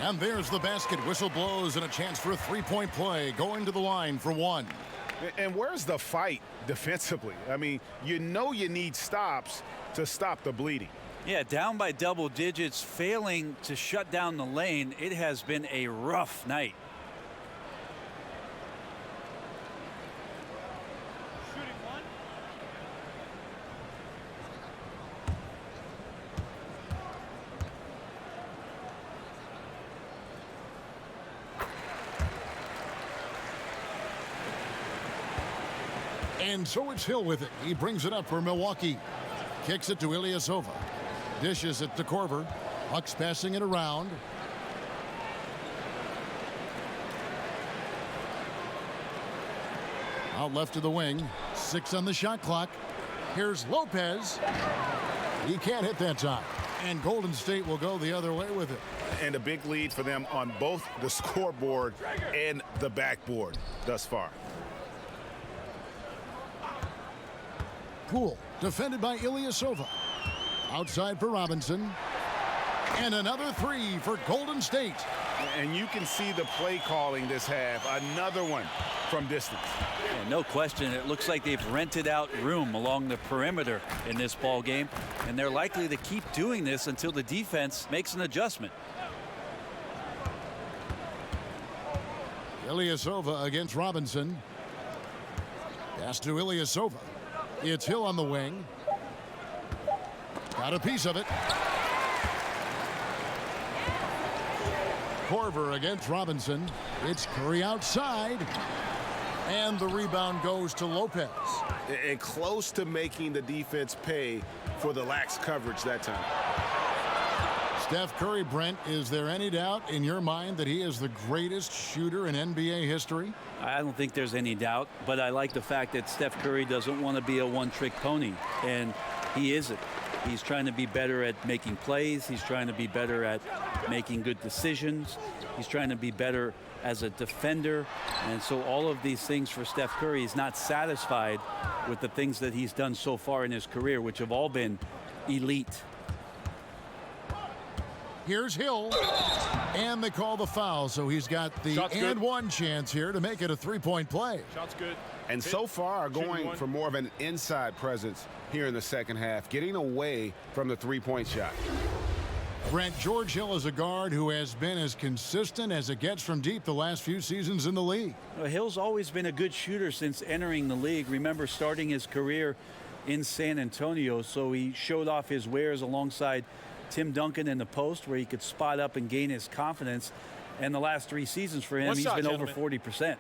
And there's the basket. Whistle blows and a chance for a three-point play. Going to the line for one. And where's the fight defensively? I mean, you know you need stops to stop the bleeding. Yeah, down by double digits, failing to shut down the lane. It has been a rough night. And so it's Hill with it. He brings it up for Milwaukee. Kicks it to Ilyasova. Dishes it to Korver. Huck's passing it around. Out left of the wing. 6 on the shot clock. Here's Lopez. He can't hit that time. And Golden State will go the other way with it. And a big lead for them on both the scoreboard and the backboard thus far. Poole, defended by Ilyasova. Outside for Robinson. And another three for Golden State. And you can see the play calling this half. Another one from distance. Yeah, no question. It looks like they've rented out room along the perimeter in this ball game. And they're likely to keep doing this until the defense makes an adjustment. Ilyasova against Robinson. Pass to Ilyasova. It's Hill on the wing. Got a piece of it. Korver against Robinson. It's Curry outside. And the rebound goes to Lopez. And close to making the defense pay for the lax coverage that time. Steph Curry, Brent, is there any doubt in your mind that he is the greatest shooter in NBA history? I don't think there's any doubt, but I like the fact that Steph Curry doesn't want to be a one-trick pony, and he isn't. He's trying to be better at making plays. He's trying to be better at making good decisions. He's trying to be better as a defender. And so all of these things for Steph Curry, he's not satisfied with the things that he's done so far in his career, which have all been elite. Here's Hill. And they call the foul, so he's got the and one chance here to make it a three-point play. Shot's good. And so far going for more of an inside presence here in the second half, getting away from the three-point shot. Brent, George Hill is a guard who has been as consistent as it gets from deep the last few seasons in the league. Well, Hill's always been a good shooter since entering the league. Remember starting his career in San Antonio, so he showed off his wares alongside Tim Duncan in the post where he could spot up and gain his confidence. And the last 3 seasons for him, he's been over 40%.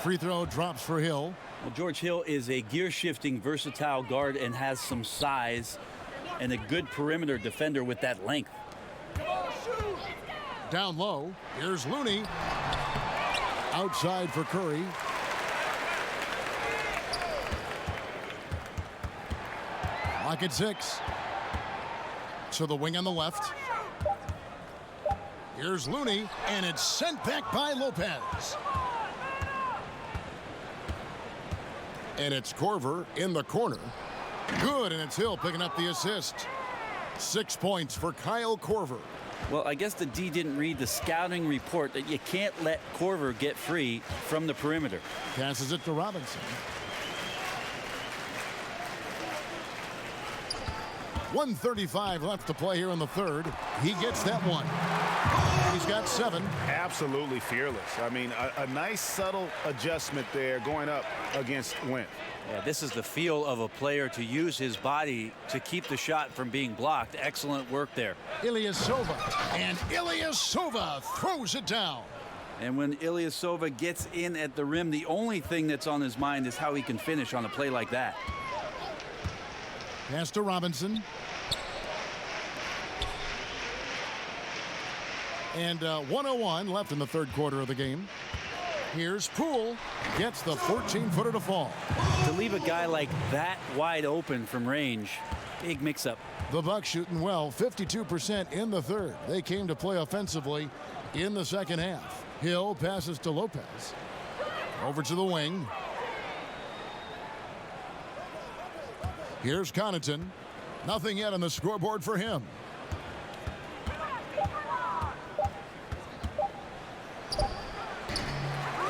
Free throw drops for Hill. Well, George Hill is a gear-shifting, versatile guard and has some size and a good perimeter defender with that length. Down low, here's Looney. Outside for Curry. Lock at 6. To the wing on the left. Here's Looney, and it's sent back by Lopez. And it's Korver in the corner. Good, and it's Hill picking up the assist. 6 points for Kyle Korver. Well, I guess the D didn't read the scouting report that you can't let Korver get free from the perimeter. Passes it to Robinson. 1:35 left to play here in the third. He gets that one. He's got 7. Absolutely fearless. I mean, a nice subtle adjustment there going up against Wentz. Yeah, this is the feel of a player to use his body to keep the shot from being blocked. Excellent work there. Ilyasova. And Ilyasova throws it down. And when Ilyasova gets in at the rim, the only thing that's on his mind is how he can finish on a play like that. Pass to Robinson. And 1:01 left in the third quarter of the game. Here's Poole. Gets the 14-footer to fall. To leave a guy like that wide open from range, big mix-up. The Bucks shooting well, 52% in the third. They came to play offensively in the second half. Hill passes to Lopez. Over to the wing. Here's Connaughton. Nothing yet on the scoreboard for him.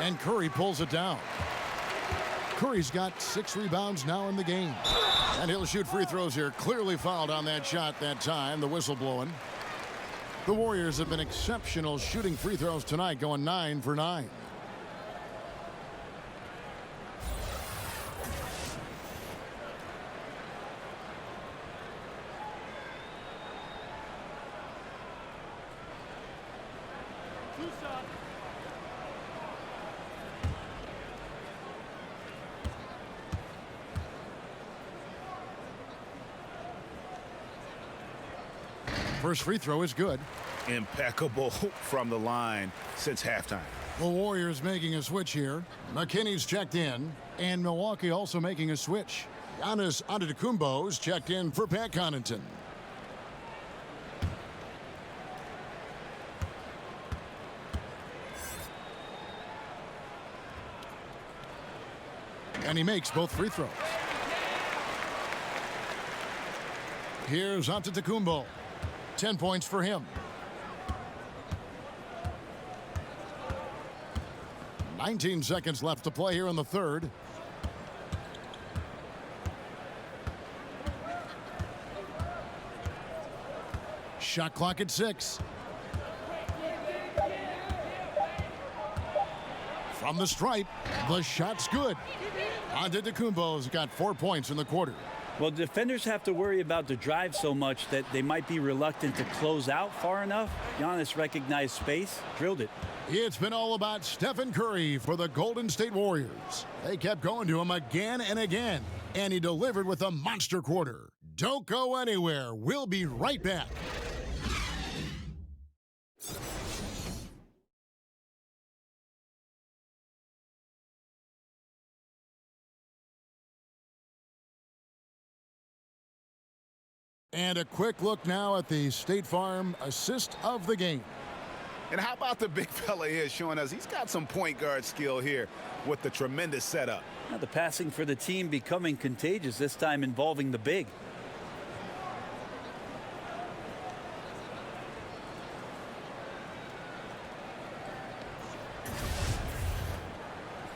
And Curry pulls it down. Curry's got 6 rebounds now in the game. And he'll shoot free throws here. Clearly fouled on that shot that time. The whistle blowing. The Warriors have been exceptional shooting free throws tonight, going 9 for 9. First free throw is good. Impeccable from the line since halftime. The Warriors making a switch here. McKinney's checked in, and Milwaukee also making a switch. Giannis Antetokounmpo's checked in for Pat Connaughton. And he makes both free throws. Here's Antetokounmpo. 10 points for him. 19 seconds left to play here in the third. Shot clock at 6. From the stripe, the shot's good. Antetokounmpo's got 4 points in the quarter. Well, defenders have to worry about the drive so much that they might be reluctant to close out far enough. Giannis recognized space, drilled it. It's been all about Stephen Curry for the Golden State Warriors. They kept going to him again and again, and he delivered with a monster quarter. Don't go anywhere. We'll be right back. And a quick look now at the State Farm assist of the game. And how about the big fella here showing us he's got some point guard skill here with the tremendous setup. Now the passing for the team becoming contagious, this time involving the big.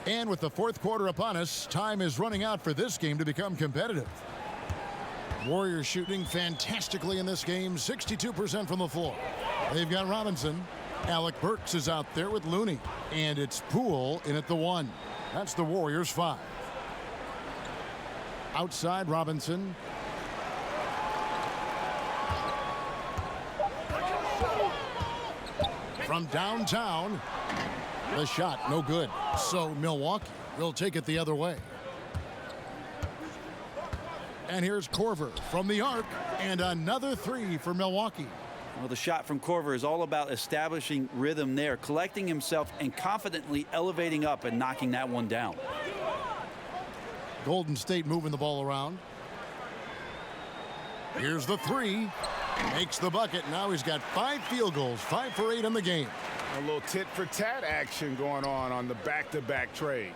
And with the fourth quarter upon us, time is running out for this game to become competitive. Warriors shooting fantastically in this game, 62% from the floor. They've got Robinson. Alec Burks is out there with Looney. And it's Poole in at the 1. That's the Warriors' 5. Outside Robinson. From downtown. The shot, no good. So Milwaukee will take it the other way. And here's Korver from the arc, and another three for Milwaukee. Well, the shot from Korver is all about establishing rhythm there, collecting himself and confidently elevating up and knocking that one down. Golden State moving the ball around. Here's the three. Makes the bucket. Now he's got 5 field goals, 5 for 8 in the game. A little tit-for-tat action going on the back-to-back trades.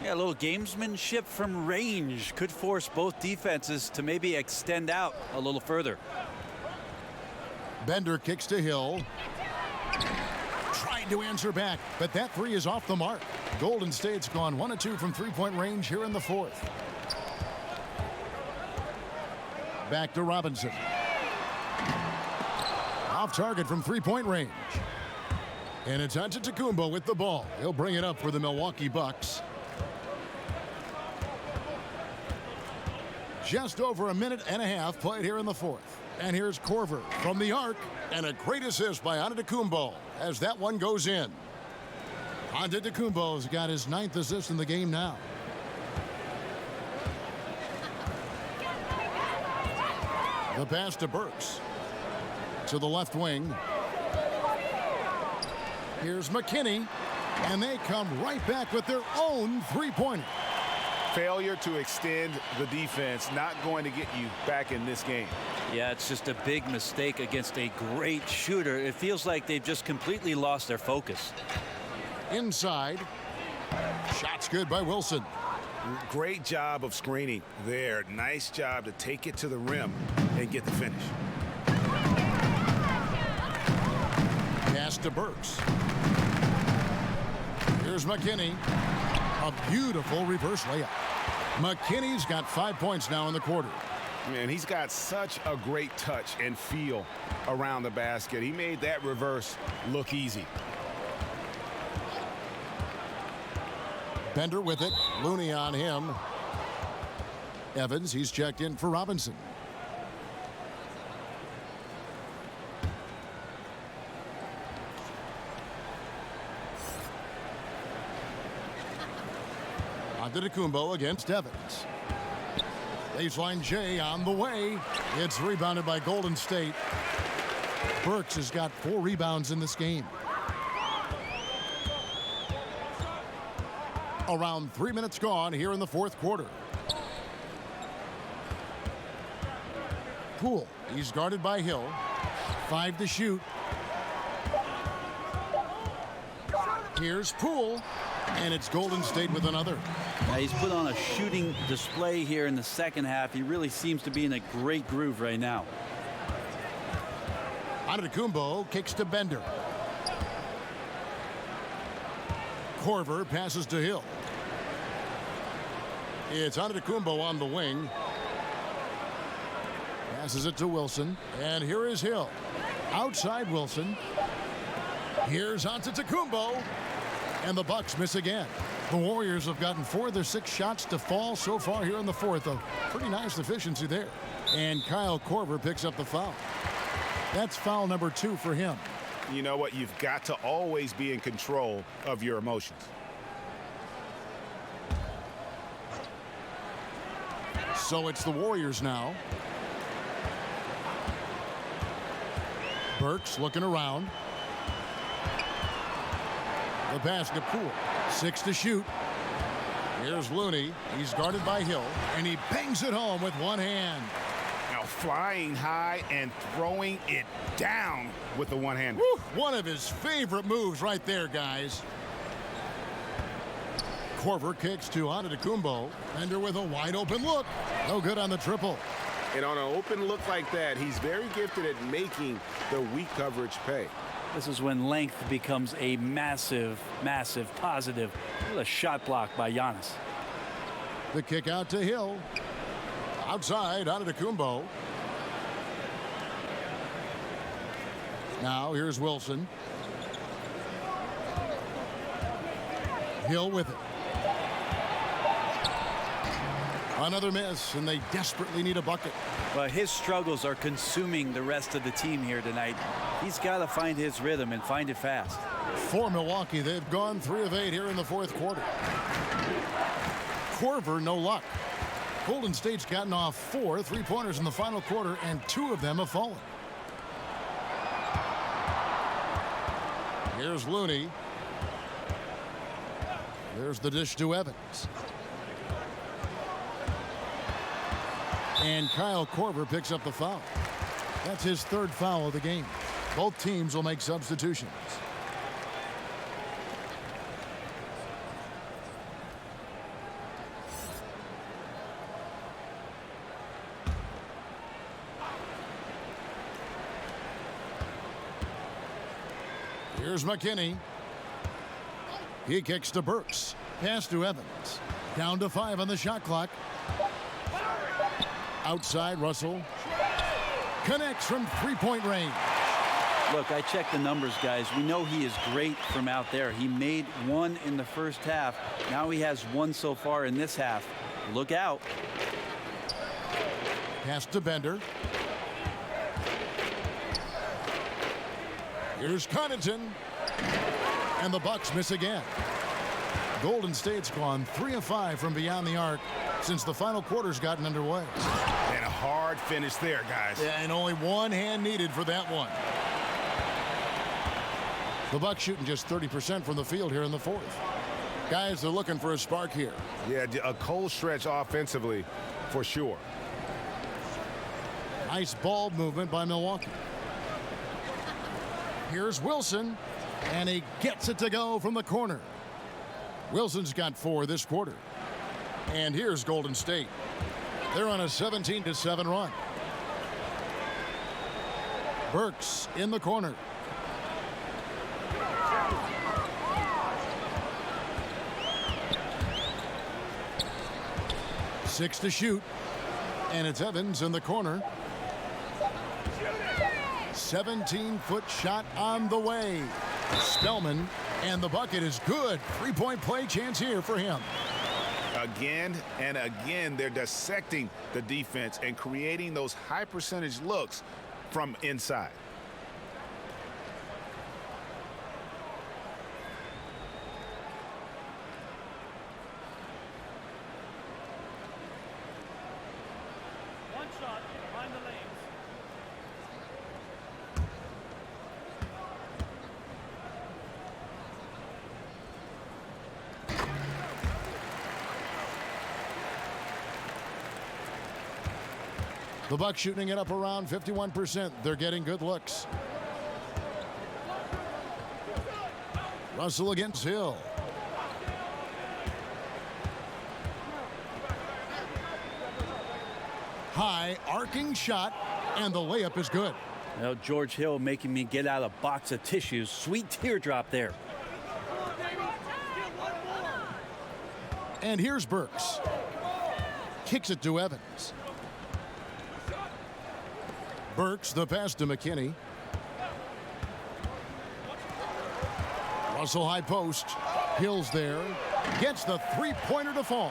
Yeah, a little gamesmanship from range could force both defenses to maybe extend out a little further. Bender kicks to Hill. Tried to answer back, but that three is off the mark. Golden State's gone 1 of 2 from three-point range here in the fourth. Back to Robinson. Off target from three-point range. And it's Antetokounmpo with the ball. He'll bring it up for the Milwaukee Bucks. Just over a minute and a half played here in the fourth. And here's Korver from the arc. And a great assist by Antetokounmpo as that one goes in. Antetokounmpo's got his 9th assist in the game now. The pass to Burks. To the left wing. Here's McKinney. And they come right back with their own three-pointer. Failure to extend the defense, not going to get you back in this game. Yeah, it's just a big mistake against a great shooter. It feels like they've just completely lost their focus. Inside. Shot's good by Wilson. Great job of screening there. Nice job to take it to the rim and get the finish. Pass to Burks. Here's McKinney. A beautiful reverse layup. McKinney's got 5 points now in the quarter. Man, he's got such a great touch and feel around the basket. He made that reverse look easy. Bender with it. Looney on him. Evans, he's checked in for Robinson. Antetokounmpo against Evans. Baseline J on the way. It's rebounded by Golden State. Burks has got 4 rebounds in this game. Around 3 minutes gone here in the fourth quarter. Poole, he's guarded by Hill. 5 to shoot. Here's Poole, and it's Golden State with another. He's put on a shooting display here in the second half. He really seems to be in a great groove right now. Antetokounmpo kicks to Bender. Korver passes to Hill. It's Antetokounmpo on the wing. Passes it to Wilson. And here is Hill. Outside Wilson. Here's Antetokounmpo. And the Bucks miss again. The Warriors have gotten 4 of their 6 shots to fall so far here in the fourth. A pretty nice efficiency there. And Kyle Korver picks up the foul. That's foul number 2 for him. You know what? You've got to always be in control of your emotions. So it's the Warriors now. Burks looking around. The pass to Poole. 6 to shoot. Here's Looney. He's guarded by Hill. And he bangs it home with one hand. Now flying high and throwing it down with the one-hander. One of his favorite moves right there, guys. Korver kicks to Antetokounmpo. Bender with a wide open look. No good on the triple. And on an open look like that, he's very gifted at making the weak coverage pay. This is when length becomes a massive, massive positive. What a shot block by Giannis. The kick out to Hill. Outside, Antetokounmpo. Now here's Wilson. Hill with it. Another miss, and they desperately need a bucket. Well, his struggles are consuming the rest of the team here tonight. He's got to find his rhythm and find it fast. For Milwaukee, they've gone 3 of 8 here in the fourth quarter. Korver, no luck. Golden State's gotten off 4 3-pointers in the final quarter, and 2 of them have fallen. Here's Looney. There's the dish to Evans. And Kyle Korver picks up the foul. That's his 3rd foul of the game. Both teams will make substitutions. Here's McKinney. He kicks to Burks. Pass to Evans. Down to 5 on the shot clock. Outside, Russell. Connects from 3-point range. Look, I checked the numbers, guys. We know he is great from out there. He made 1 in the first half. Now he has 1 so far in this half. Look out. Pass to Bender. Here's Connaughton. And the Bucks miss again. Golden State's gone 3 of 5 from beyond the arc since the final quarter's gotten underway. And a hard finish there, guys. Yeah, and only 1 hand needed for that one. The Bucks shooting just 30% from the field here in the fourth. Guys, they're looking for a spark here. Yeah, a cold stretch offensively for sure. Nice ball movement by Milwaukee. Here's Wilson, and he gets it to go from the corner. Wilson's got 4 this quarter. And here's Golden State. They're on a 17-7 run. Burks in the corner. Six to shoot. And it's Evans in the corner. 17-foot shot on the way. Spellman, and the bucket is good. 3-point play chance here for him. Again and again, they're dissecting the defense and creating those high percentage looks from inside. One shot behind the lanes. The Bucks shooting it up around 51%. They're getting good looks. Russell against Hill. High arcing shot, and the layup is good. Well, George Hill making me get out a box of tissues. Sweet teardrop there. And here's Burks. Kicks it to Evans. Burks, the pass to McKinney. Russell high post. Hill's there. Gets the 3-pointer to fall.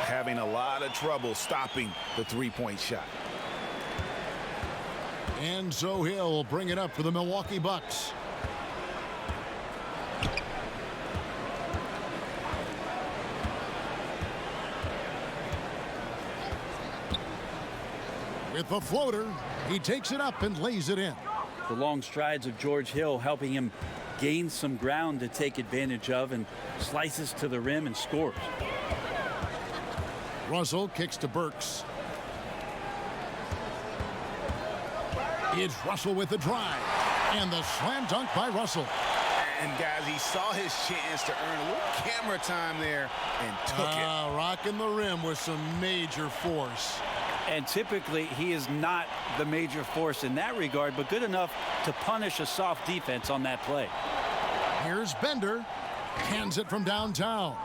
Having a lot of trouble stopping the 3-point shot. And so Hill will bring it up for the Milwaukee Bucks. With the floater, he takes it up and lays it in. The long strides of George Hill helping him gain some ground to take advantage of, and slices to the rim and scores. Russell kicks to Burks. It's Russell with the drive. And the slam dunk by Russell. And guys, he saw his chance to earn a little camera time there and took it. Rocking the rim with some major force. And typically, he is not the major force in that regard, but good enough to punish a soft defense on that play. Here's Bender. Hands it from downtown.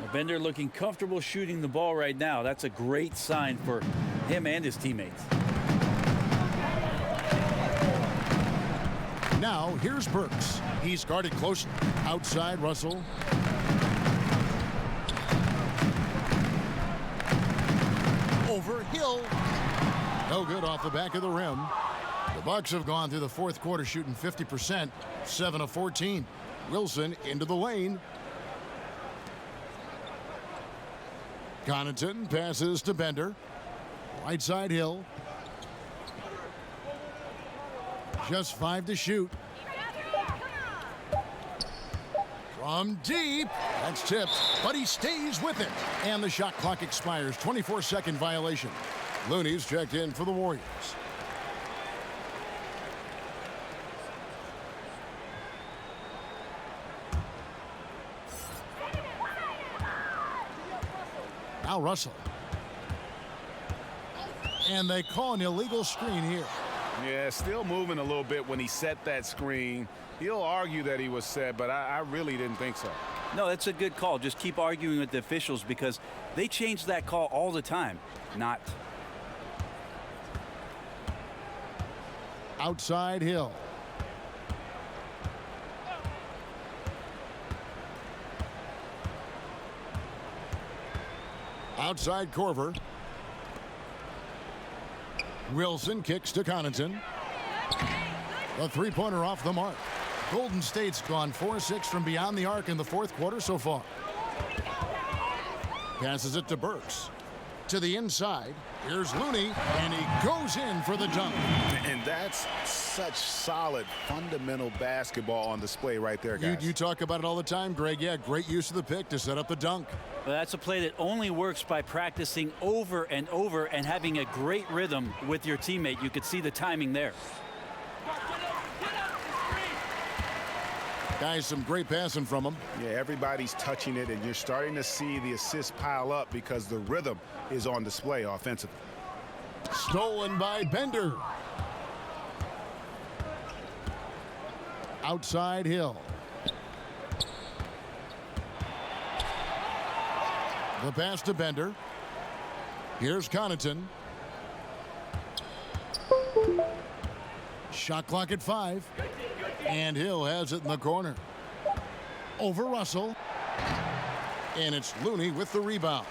Well, Bender looking comfortable shooting the ball right now. That's a great sign for him and his teammates. Now, here's Burks. He's guarded closely. Outside, Russell. Hill. No good off the back of the rim. The Bucks have gone through the fourth quarter shooting 50%, 7 of 14. Wilson into the lane. Connaughton passes to Bender. Right side Hill. Just 5 to shoot. From deep. That's tipped, but he stays with it. And the shot clock expires. 24-second violation. Looney's checked in for the Warriors. Now Russell. And they call an illegal screen here. Yeah, still moving a little bit when he set that screen. He'll argue that he was set, but I really didn't think so. No, that's a good call. Just keep arguing with the officials because they change that call all the time. Not. Outside Hill. Outside Korver. Wilson kicks to Connaughton. A three-pointer off the mark. Golden State's gone 4-6 from beyond the arc in the fourth quarter so far. Passes it to Burks. To the inside. Here's Looney, and he goes in for the dunk. And that's such solid, fundamental basketball on display right there, guys. You talk about it all the time, Greg. Yeah, great use of the pick to set up the dunk. Well, that's a play that only works by practicing over and over and having a great rhythm with your teammate. You could see the timing there. Guys, some great passing from him. Yeah, everybody's touching it, and you're starting to see the assists pile up because the rhythm is on display offensively. Stolen by Bender. Outside Hill. The pass to Bender. Here's Connaughton. Shot clock at 5. And Hill has it in the corner. Over Russell. And it's Looney with the rebound.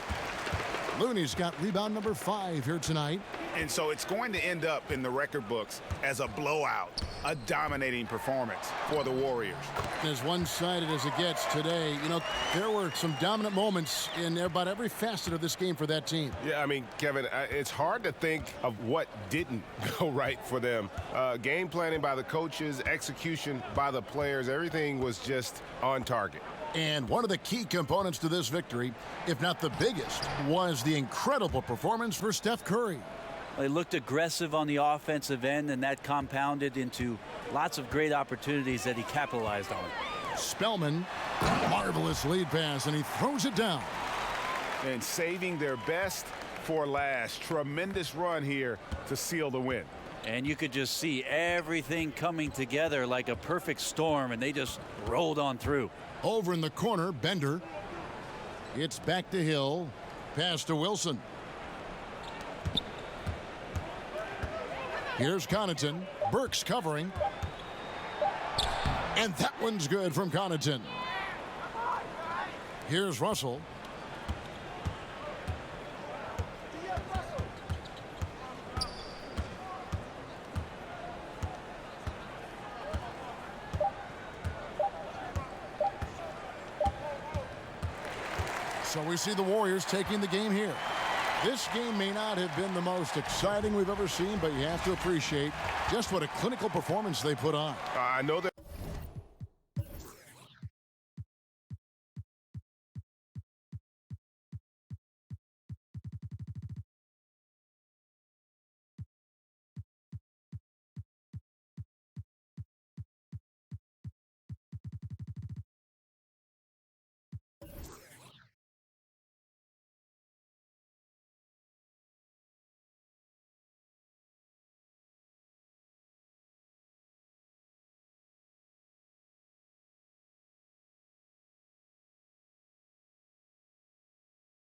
Looney's got rebound number 5 here tonight. And so it's going to end up in the record books as a blowout, a dominating performance for the Warriors. As one-sided as it gets today, you know, there were some dominant moments in about every facet of this game for that team. Yeah, I mean, Kevin, it's hard to think of what didn't go right for them. Game planning by the coaches, execution by the players, everything was just on target. And one of the key components to this victory, if not the biggest, was the incredible performance for Steph Curry. They looked aggressive on the offensive end, and that compounded into lots of great opportunities that he capitalized on. Spellman, marvelous lead pass, and he throws it down. And saving their best for last. Tremendous run here to seal the win. And you could just see everything coming together like a perfect storm, and they just rolled on through. Over in the corner, Bender. It's back to Hill. Pass to Wilson. Here's Connaughton. Burks covering. And that one's good from Connaughton. Here's Russell. So we see the Warriors taking the game here. This game may not have been the most exciting we've ever seen, but you have to appreciate just what a clinical performance they put on. I know that.